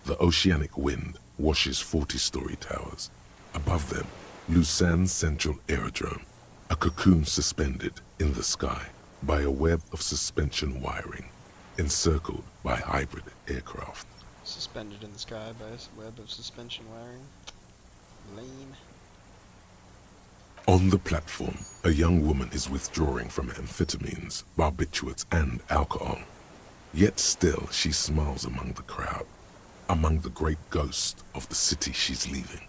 the oceanic wind washes 40-story towers. Above them, Lusan's Central Aerodrome, a cocoon suspended in the sky by a web of suspension wiring, encircled by hybrid aircraft. Suspended in the sky by a web of suspension wiring. Lame. On the platform, a young woman is withdrawing from amphetamines, barbiturates, and alcohol. Yet still she smiles among the crowd, among the great ghosts of the city she's leaving,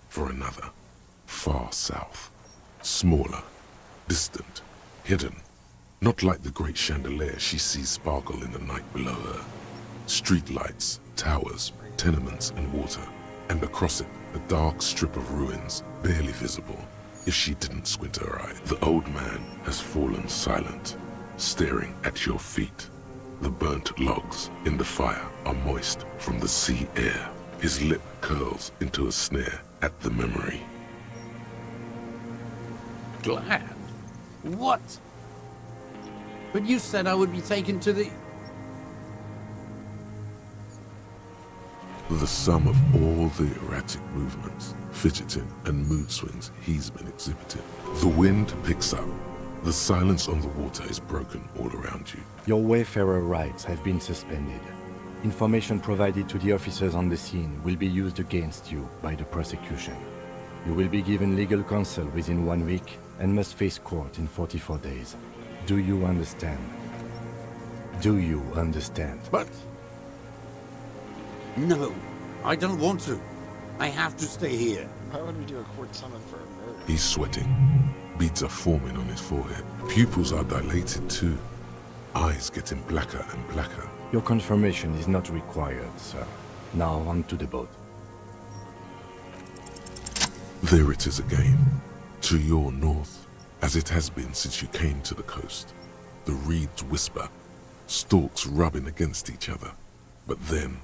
for another, far south, smaller, distant, hidden, not like the great chandelier she sees sparkle in the night below her. Streetlights, towers, tenements, and water, and across it, a dark strip of ruins, barely visible, if she didn't squint her eye. The old man has fallen silent, staring at your feet. The burnt logs in the fire are moist from the sea air. His lip curls into a sneer at the memory. Glad? What? But you said I would be taken to the... The sum of all the erratic movements, fidgeting, and mood swings he's been exhibiting. The wind picks up. The silence on the water is broken all around you. Your wayfarer rights have been suspended. Information provided to the officers on the scene will be used against you by the prosecution. You will be given legal counsel within 1 week and must face court in 44 days. Do you understand? Do you understand? But... No, I don't want to. I have to stay here. Why would we do a court summon for a murder? He's sweating. Beads are forming on his forehead. Pupils are dilated too. Eyes getting blacker and blacker. Your confirmation is not required, sir. Now on to the boat. There it is again. To your north, as it has been since you came to the coast. The reeds whisper, stalks rubbing against each other. But then,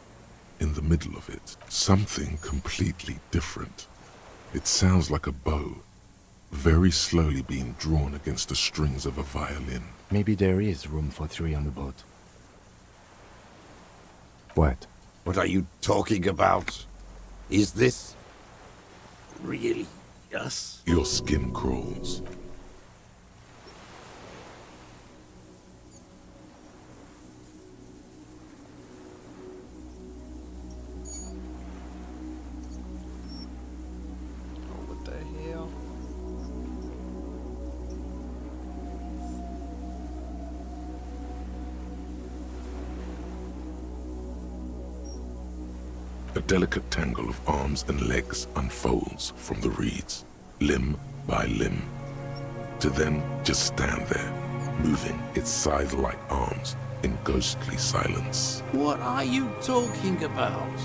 in the middle of it, something completely different. It sounds like a bow, very slowly being drawn against the strings of a violin. Maybe there is room for 3 on the boat. What? What are you talking about? Is this... really us? Your skin crawls. What the hell? A delicate tangle of arms and legs unfolds from the reeds, limb by limb, to then just stand there, moving its scythe-like arms in ghostly silence. What are you talking about?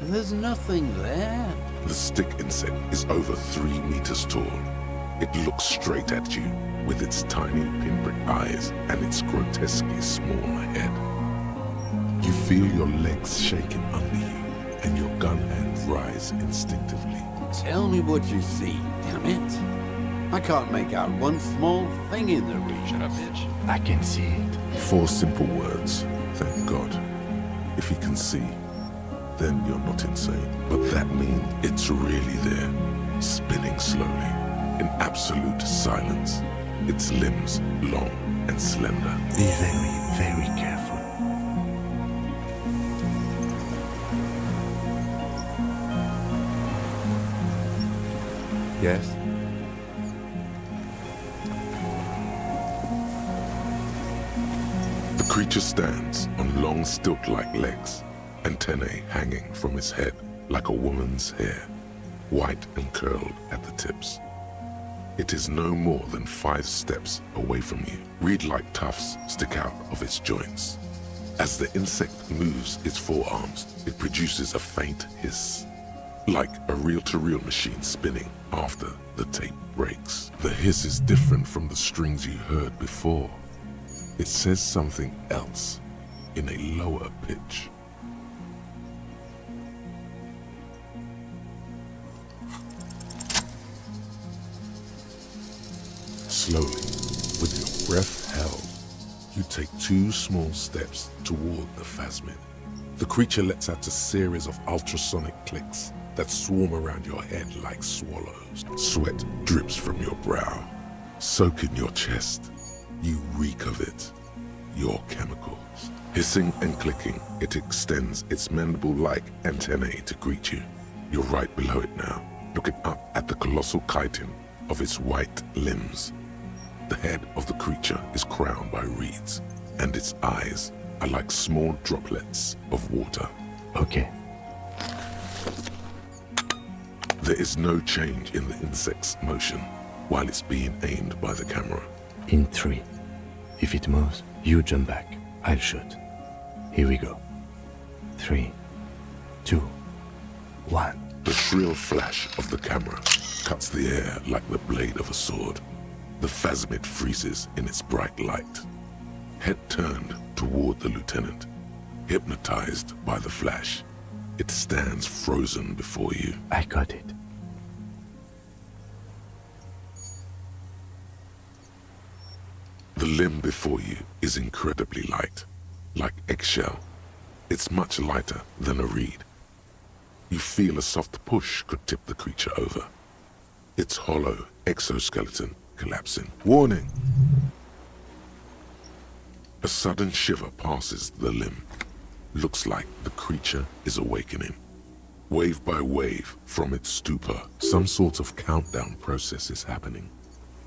There's nothing there. The stick insect is over 3 meters tall. It looks straight at you with its tiny pinprick eyes and its grotesquely small head. You feel your legs shaking under you and your gun hand rise instinctively. Tell me what you see, damn it. I can't make out one small thing in the region. Shut up, bitch. I can see it. 4 simple words, thank God. If you can see, then you're not insane. But that means it's really there, spinning slowly, in absolute silence. Its limbs long and slender. Be very, very careful. Yes? The creature stands on long stilt-like legs, antennae hanging from its head like a woman's hair, white and curled at the tips. It is no more than 5 steps away from you. Reed-like tufts stick out of its joints. As the insect moves its forearms, it produces a faint hiss, like a reel-to-reel machine spinning after the tape breaks. The hiss is different from the strings you heard before. It says something else in a lower pitch. Slowly, with your breath held, you take 2 small steps toward the phasmid. The creature lets out a series of ultrasonic clicks that swarm around your head like swallows. Sweat drips from your brow, soak in your chest. You reek of it, your chemicals. Hissing and clicking, it extends its mandible-like antennae to greet you. You're right below it now, looking up at the colossal chitin of its white limbs. The head of the creature is crowned by reeds, and its eyes are like small droplets of water. Okay. There is no change in the insect's motion while it's being aimed by the camera. In 3. If it moves, you jump back. I'll shoot. Here we go. 3, 2, 1. The shrill flash of the camera cuts the air like the blade of a sword. The phasmid freezes in its bright light. Head turned toward the lieutenant, hypnotized by the flash. It stands frozen before you. I got it. The limb before you is incredibly light, like eggshell. It's much lighter than a reed. You feel a soft push could tip the creature over. Its hollow exoskeleton collapsing. Warning! A sudden shiver passes the limb. Looks like the creature is awakening. Wave by wave from its stupor, some sort of countdown process is happening.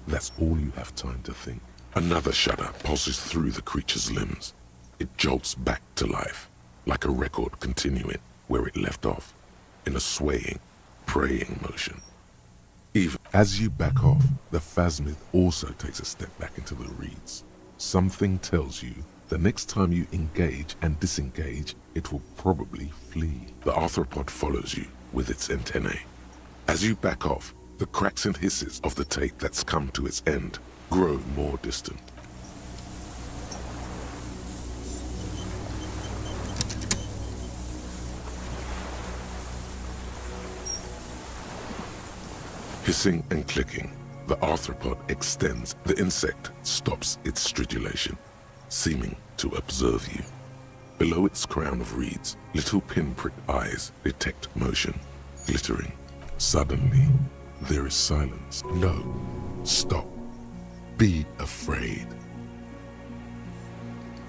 That's all you have time to think. Another shudder pulses through the creature's limbs. It jolts back to life, like a record continuing where it left off, in a swaying, praying motion. Even as you back off, the phasmid also takes a step back into the reeds. Something tells you the next time you engage and disengage, it will probably flee. The arthropod follows you with its antennae. As you back off, the cracks and hisses of the tape that's come to its end grow more distant. Hissing and clicking, the arthropod extends. The insect stops its stridulation, seeming to observe you. Below its crown of reeds, little pinprick eyes detect motion, glittering. Suddenly, there is silence. No, stop. Be afraid.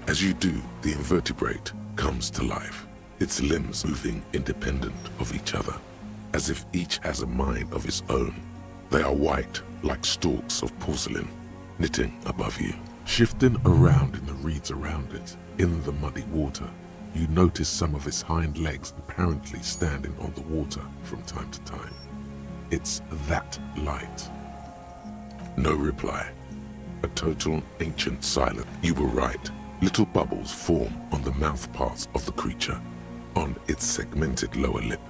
As you do, the invertebrate comes to life, its limbs moving independent of each other, as if each has a mind of its own. They are white, like stalks of porcelain, knitting above you. Shifting around in the reeds around it, in the muddy water, you notice some of its hind legs apparently standing on the water from time to time. It's that light. No reply. A total ancient silence. You were right. Little bubbles form on the mouth parts of the creature, on its segmented lower lip.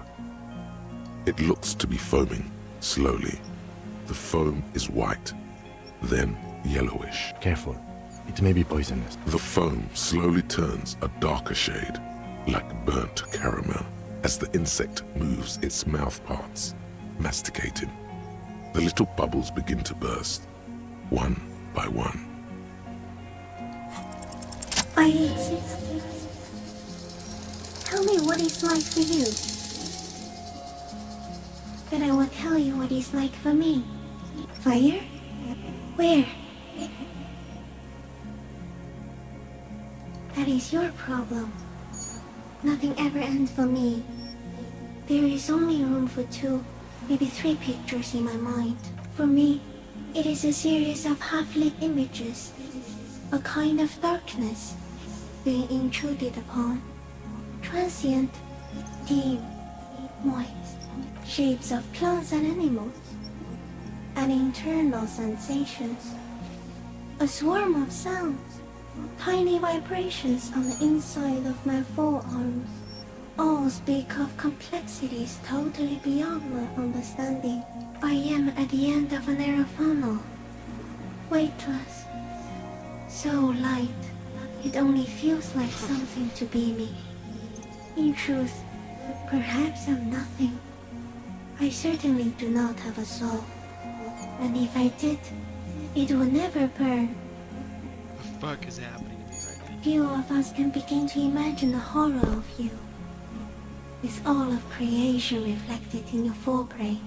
It looks to be foaming, slowly. The foam is white, then yellowish. Careful. It may be poisonous. The foam slowly turns a darker shade, like burnt caramel, as the insect moves its mouth parts, masticating. The little bubbles begin to burst, one by one. I tell me what it's like for you. Then I will tell you what it's like for me. Fire? Where? That is your problem. Nothing ever ends for me. There is only room for 2, maybe 3 pictures in my mind. For me, it is a series of half-lit images, a kind of darkness. being intruded upon. Transient, dim, moist, shapes of plants and animals, and internal sensations. A swarm of sounds, tiny vibrations on the inside of my forearms, all speak of complexities totally beyond my understanding. I am at the end of a narrow funnel, weightless, so light, it only feels like something to be me. In truth, perhaps I'm nothing. I certainly do not have a soul, and if I did, it would never burn. The fuck is happening to me right now? Few of us can begin to imagine the horror of you, with all of creation reflected in your forebrain.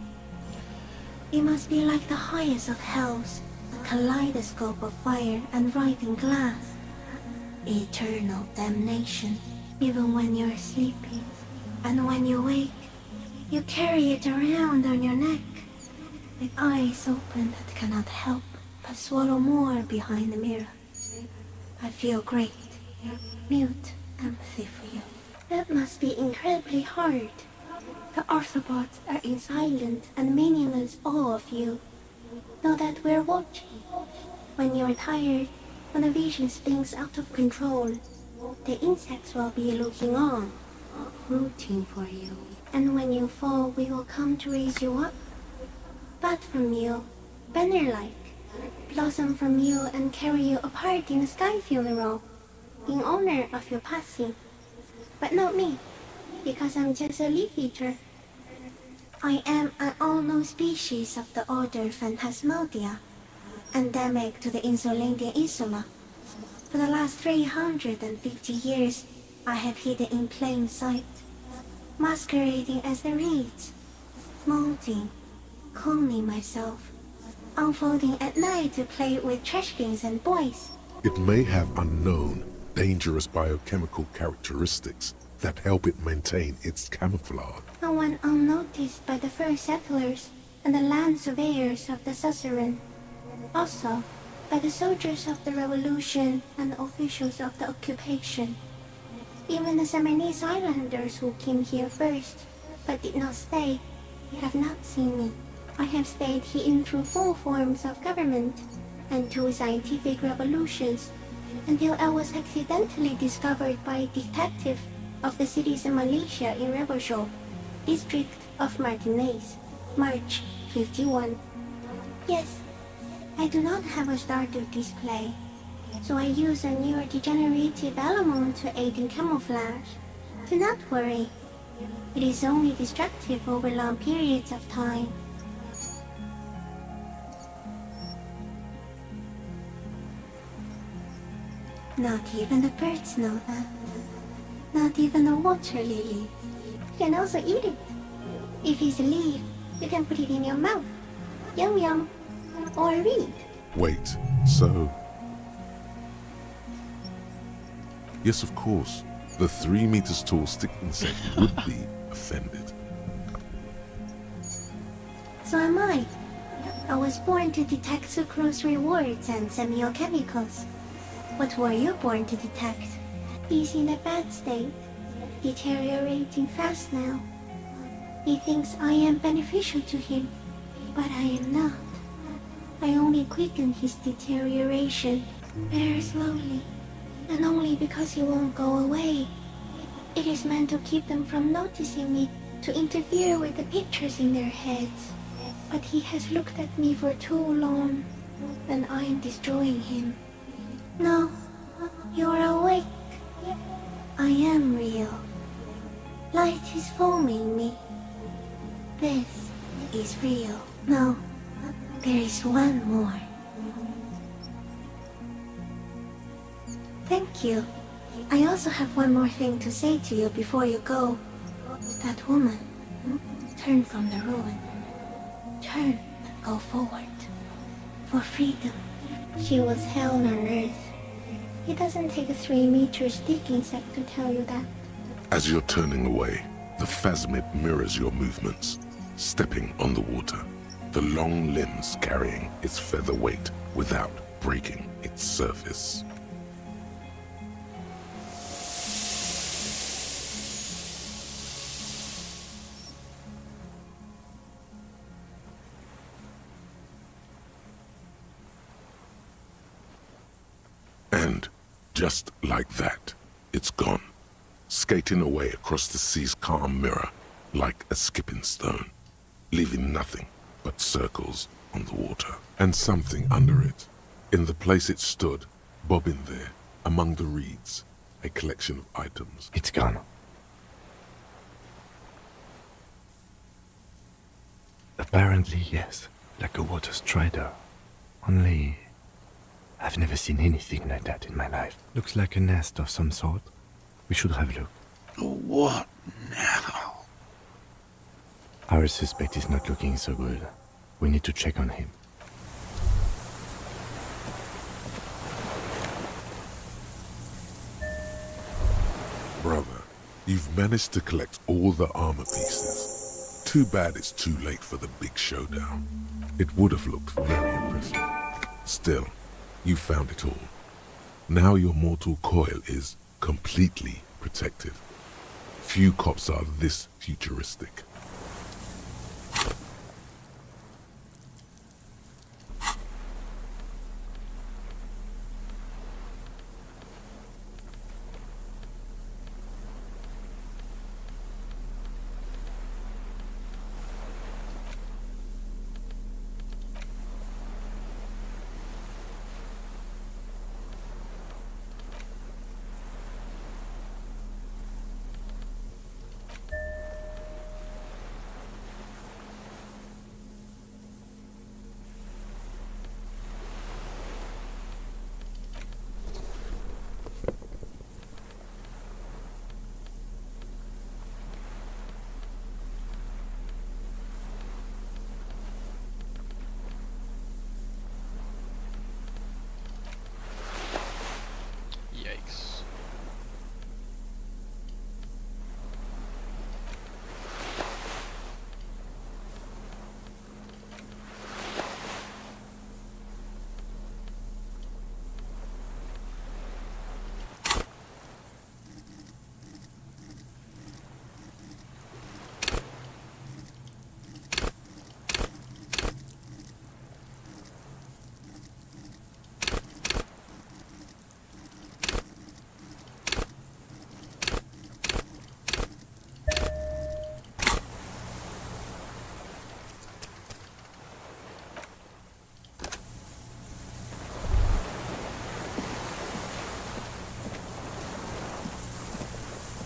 It must be like the highest of hells, a kaleidoscope of fire and writhing glass. Eternal damnation, even when you're sleeping. And when you wake, you carry it around on your neck, with eyes open that cannot help but swallow more behind the mirror. I feel great, mute empathy for you. That must be incredibly hard. The Arthropods are in silent and meaningless awe of you. Know that we're watching. When you're tired, when the vision spins out of control, the insects will be looking on, rooting for you. And when you fall, we will come to raise you up. Bud from you, banner-like, blossom from you and carry you apart in a sky funeral, in honor of your passing. But not me, because I'm just a leaf eater. I am an unknown species of the order Phantasmodia, endemic to the Insulandian Insula. For the last 350 years, I have hidden in plain sight, masquerading as the reeds, molding, cloning myself, unfolding at night to play with trash bins and boys. It may have unknown, dangerous biochemical characteristics that help it maintain its camouflage. No one unnoticed by the first settlers and the land surveyors of the suzerain. Also, by the soldiers of the revolution and the officials of the occupation. Even the Samanese islanders who came here first, but did not stay, have not seen me. I have stayed hidden through 4 forms of government and 2 scientific revolutions, until I was accidentally discovered by a detective of the citizen militia in Rebelshaw, district of Martinez, March 51. Yes, I do not have a starter display, so I use a neurodegenerative element to aid in camouflage. Do not worry, it is only destructive over long periods of time. Not even the birds know that. Not even a water lily. You can also eat it. If it's a leaf, you can put it in your mouth. Yum yum. Or read. Wait, so... Yes, of course. The 3 meters tall stick insect would be offended. So am I. I was born to detect sucrose rewards and semiochemicals. What were you born to detect? He's in a bad state, deteriorating fast now. He thinks I am beneficial to him, but I am not. I only quicken his deterioration, very slowly, and only because he won't go away. It is meant to keep them from noticing me, to interfere with the pictures in their heads. But he has looked at me for too long, and I am destroying him. No, you're awake. I am real. Light is foaming me. This is real. No, there is one more. Thank you. I also have one more thing to say to you before you go. That woman, turn from the ruin. Turn and go forward. For freedom. She was hell on earth. It doesn't take a 3-meter stick insect to tell you that. As you're turning away, the phasmid mirrors your movements, stepping on the water, the long limbs carrying its feather weight without breaking its surface. Just like that, it's gone, skating away across the sea's calm mirror like a skipping stone, leaving nothing but circles on the water, and something under it. In the place it stood, bobbing there, among the reeds, a collection of items. It's gone. Apparently, yes, like a water strider. Only, I've never seen anything like that in my life. Looks like a nest of some sort. We should have a look. What now? Our suspect is not looking so good. We need to check on him. Brother, you've managed to collect all the armor pieces. Too bad it's too late for the big showdown. It would have looked very impressive. Still, you found it all. Now your mortal coil is completely protected. Few cops are this futuristic. Yikes.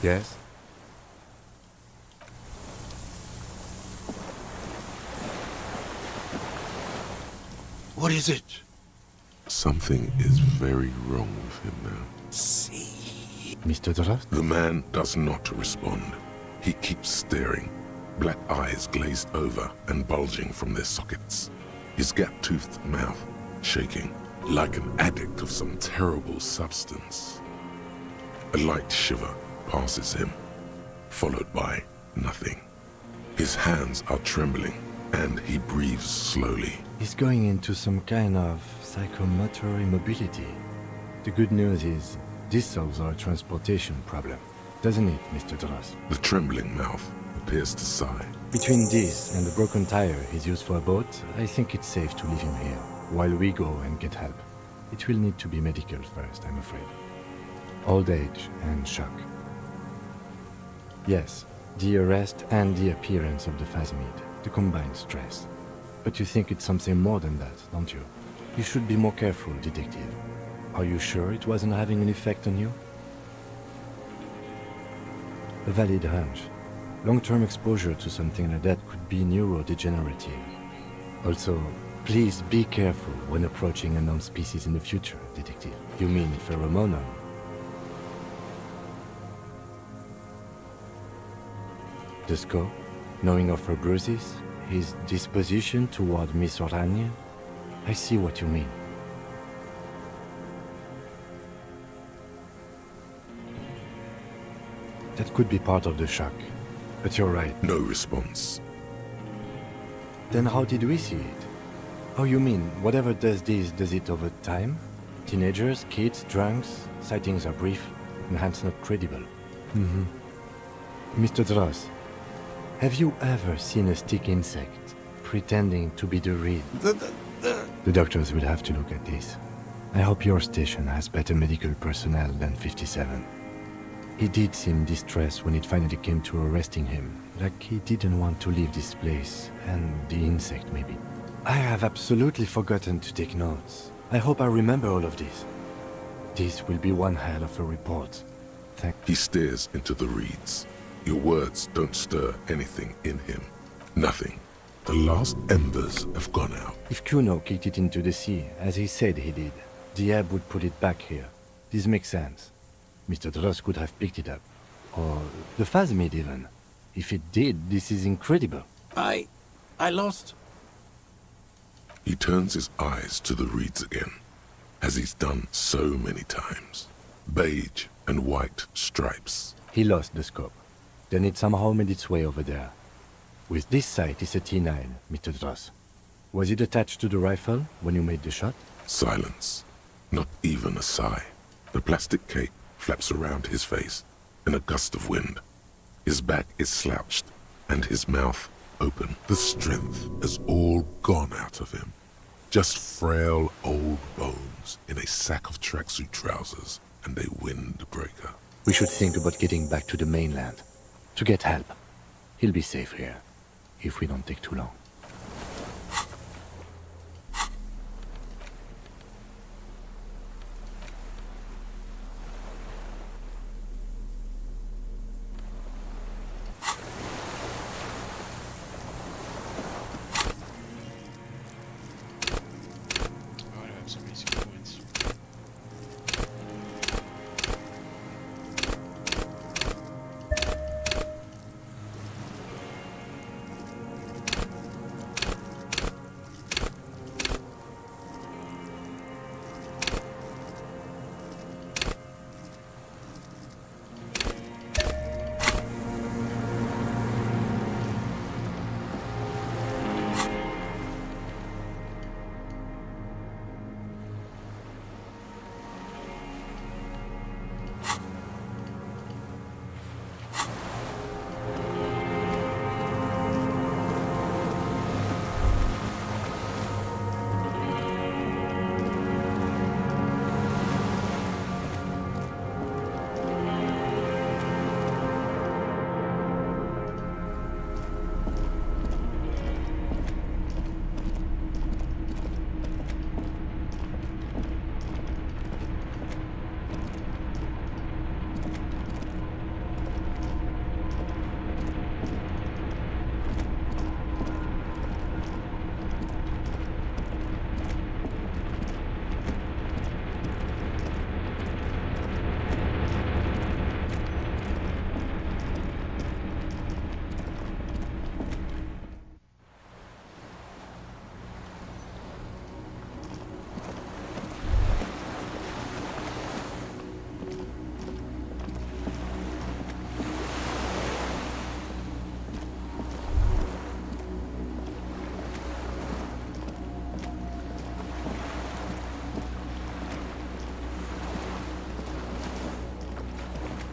Yes? What is it? Something is very wrong with him now. See? Mr. Dras? The man does not respond. He keeps staring, black eyes glazed over and bulging from their sockets. His gap-toothed mouth shaking, like an addict of some terrible substance. A light shiver passes him, followed by nothing. His hands are trembling, and he breathes slowly. He's going into some kind of psychomotor immobility. The good news is, this solves our transportation problem. Doesn't it, Mr. Dras? The trembling mouth appears to sigh. Between this and the broken tire he's used for a boat, I think it's safe to leave him here, while we go and get help. It will need to be medical first, I'm afraid. Old age and shock. Yes, the arrest and the appearance of the phasmid, the combined stress. But you think it's something more than that, don't you? You should be more careful, detective. Are you sure it wasn't having an effect on you? A valid hunch. Long-term exposure to something like that could be neurodegenerative. Also, please be careful when approaching unknown species in the future, detective. You mean pheromonal? The scope, knowing of her bruises, his disposition toward Miss Orania, I see what you mean. That could be part of the shock, but you're right. No response. Then how did we see it? Oh, you mean, whatever does this, does it over time? Teenagers, kids, drunks, sightings are brief, and hence not credible. Mr. Dras, have you ever seen a stick insect pretending to be the reed? The doctors will have to look at this. I hope your station has better medical personnel than 57. He did seem distressed when it finally came to arresting him, like he didn't want to leave this place, and the insect maybe. I have absolutely forgotten to take notes. I hope I remember all of this. This will be one hell of a report. He stares into the reeds. Your words don't stir anything in him. Nothing. The last embers have gone out. If Kuno kicked it into the sea, as he said he did, the ebb would put it back here. This makes sense. Mr. Dross could have picked it up. Or the Phasmid even. If it did, this is incredible. I lost... He turns his eyes to the reeds again, as he's done so many times. Beige and white stripes. He lost the scope. Then it somehow made its way over there. With this sight, it's a T9, Mr. Dross. Was it attached to the rifle when you made the shot? Silence. Not even a sigh. The plastic cape flaps around his face in a gust of wind. His back is slouched and his mouth open. The strength has all gone out of him. Just frail old bones in a sack of tracksuit trousers and a windbreaker. We should think about getting back to the mainland. To get help. He'll be safe here, if we don't take too long.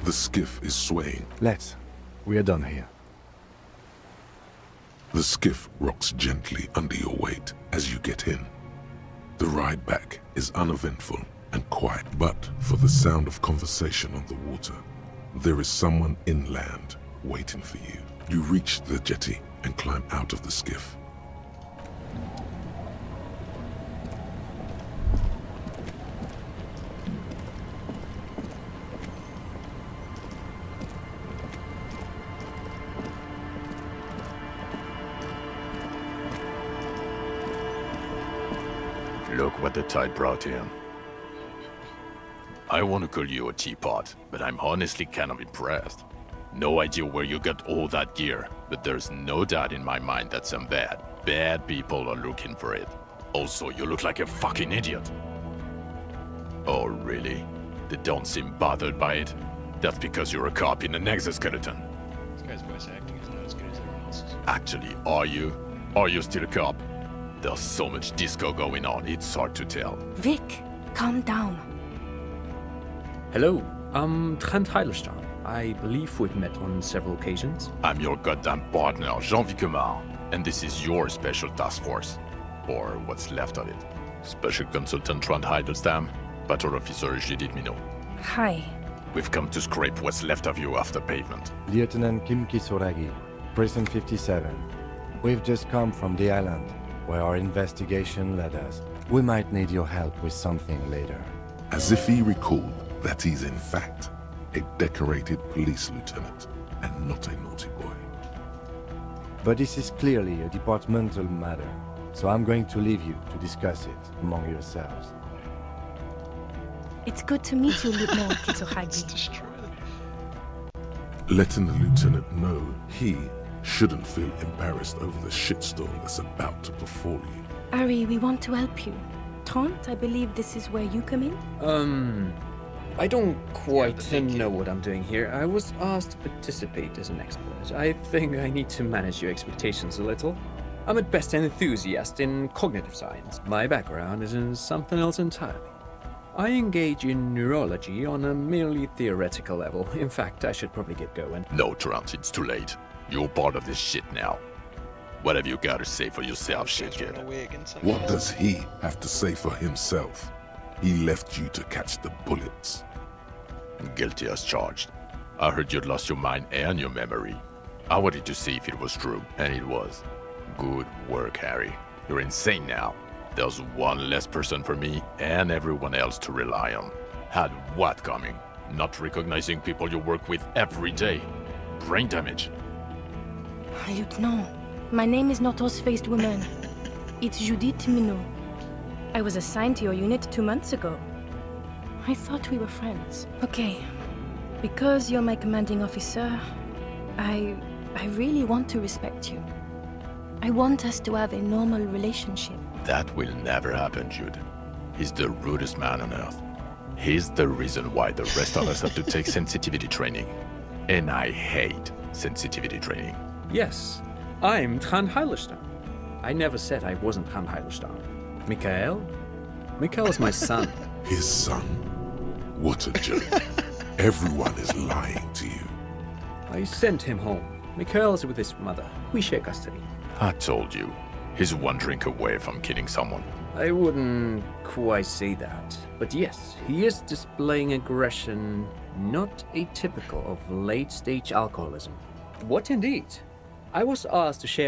The skiff is swaying. Let's. We are done here. The skiff rocks gently under your weight as you get in. The ride back is uneventful and quiet, but for the sound of conversation on the water. There is someone inland waiting for you. You reach the jetty and climb out of the skiff. Look what the tide brought him. I want to call you a teapot, but I'm honestly kind of impressed. No idea where you got all that gear, but there's no doubt in my mind that some bad people are looking for it. Also, you look like a fucking idiot. Oh, really? They don't seem bothered by it? That's because you're a cop in an exoskeleton. This guy's voice acting is not as good as everyone else's. Actually, are you? Are you still a cop? There's so much disco going on, it's hard to tell. Vic, calm down. Hello, I'm Trent Heilerstein. I believe we've met on several occasions. I'm your goddamn partner, Jean-Vicomar, and this is your special task force. Or what's left of it. Special Consultant Trond Heidelstam, Patrol Officer Judith Minot. Hi. We've come to scrape what's left of you off the pavement. Lieutenant Kim Kisoragi, Prison 57. We've just come from the island, where our investigation led us. We might need your help with something later. As if he recalled that he's in fact a decorated police lieutenant and not a naughty boy. But this is clearly a departmental matter, so I'm going to leave you to discuss it among yourselves. It's good to meet you, Lieutenant Kitsuhagi. Letting the lieutenant know he shouldn't feel embarrassed over the shitstorm that's about to befall you. Ari, we want to help you. Trant, I believe this is where you come in? I don't quite know what I'm doing here. I was asked to participate as an expert. I think I need to manage your expectations a little. I'm at best an enthusiast in cognitive science. My background is in something else entirely. I engage in neurology on a merely theoretical level. In fact, I should probably get going. No, Trant, it's too late. You're part of this shit now. What have you got to say for yourself, shit kid? What does he have to say for himself? He left you to catch the bullets. Guilty as charged. I heard you'd lost your mind and your memory. I wanted to see if it was true, and it was. Good work, Harry. You're insane now. There's one less person for me and everyone else to rely on. Had what coming? Not recognizing people you work with every day. Brain damage. Lieutenant, my name is not Horse-Faced Woman. It's Judith Minot. I was assigned to your unit 2 months ago. I thought we were friends. Okay, because you're my commanding officer, I really want to respect you. I want us to have a normal relationship. That will never happen, Jude. He's the rudest man on earth. He's the reason why the rest of us have to take sensitivity training. And I hate sensitivity training. Yes, I'm Trond Heidelstam. I never said I wasn't Trond Heidelstam. Mikael? Mikael is my son. His son? What a joke. Everyone is lying to you. I sent him home. Mikael's with his mother. We share custody. I told you. He's one drink away from killing someone. I wouldn't quite say that. But yes, he is displaying aggression not atypical of late-stage alcoholism. What indeed? I was asked to share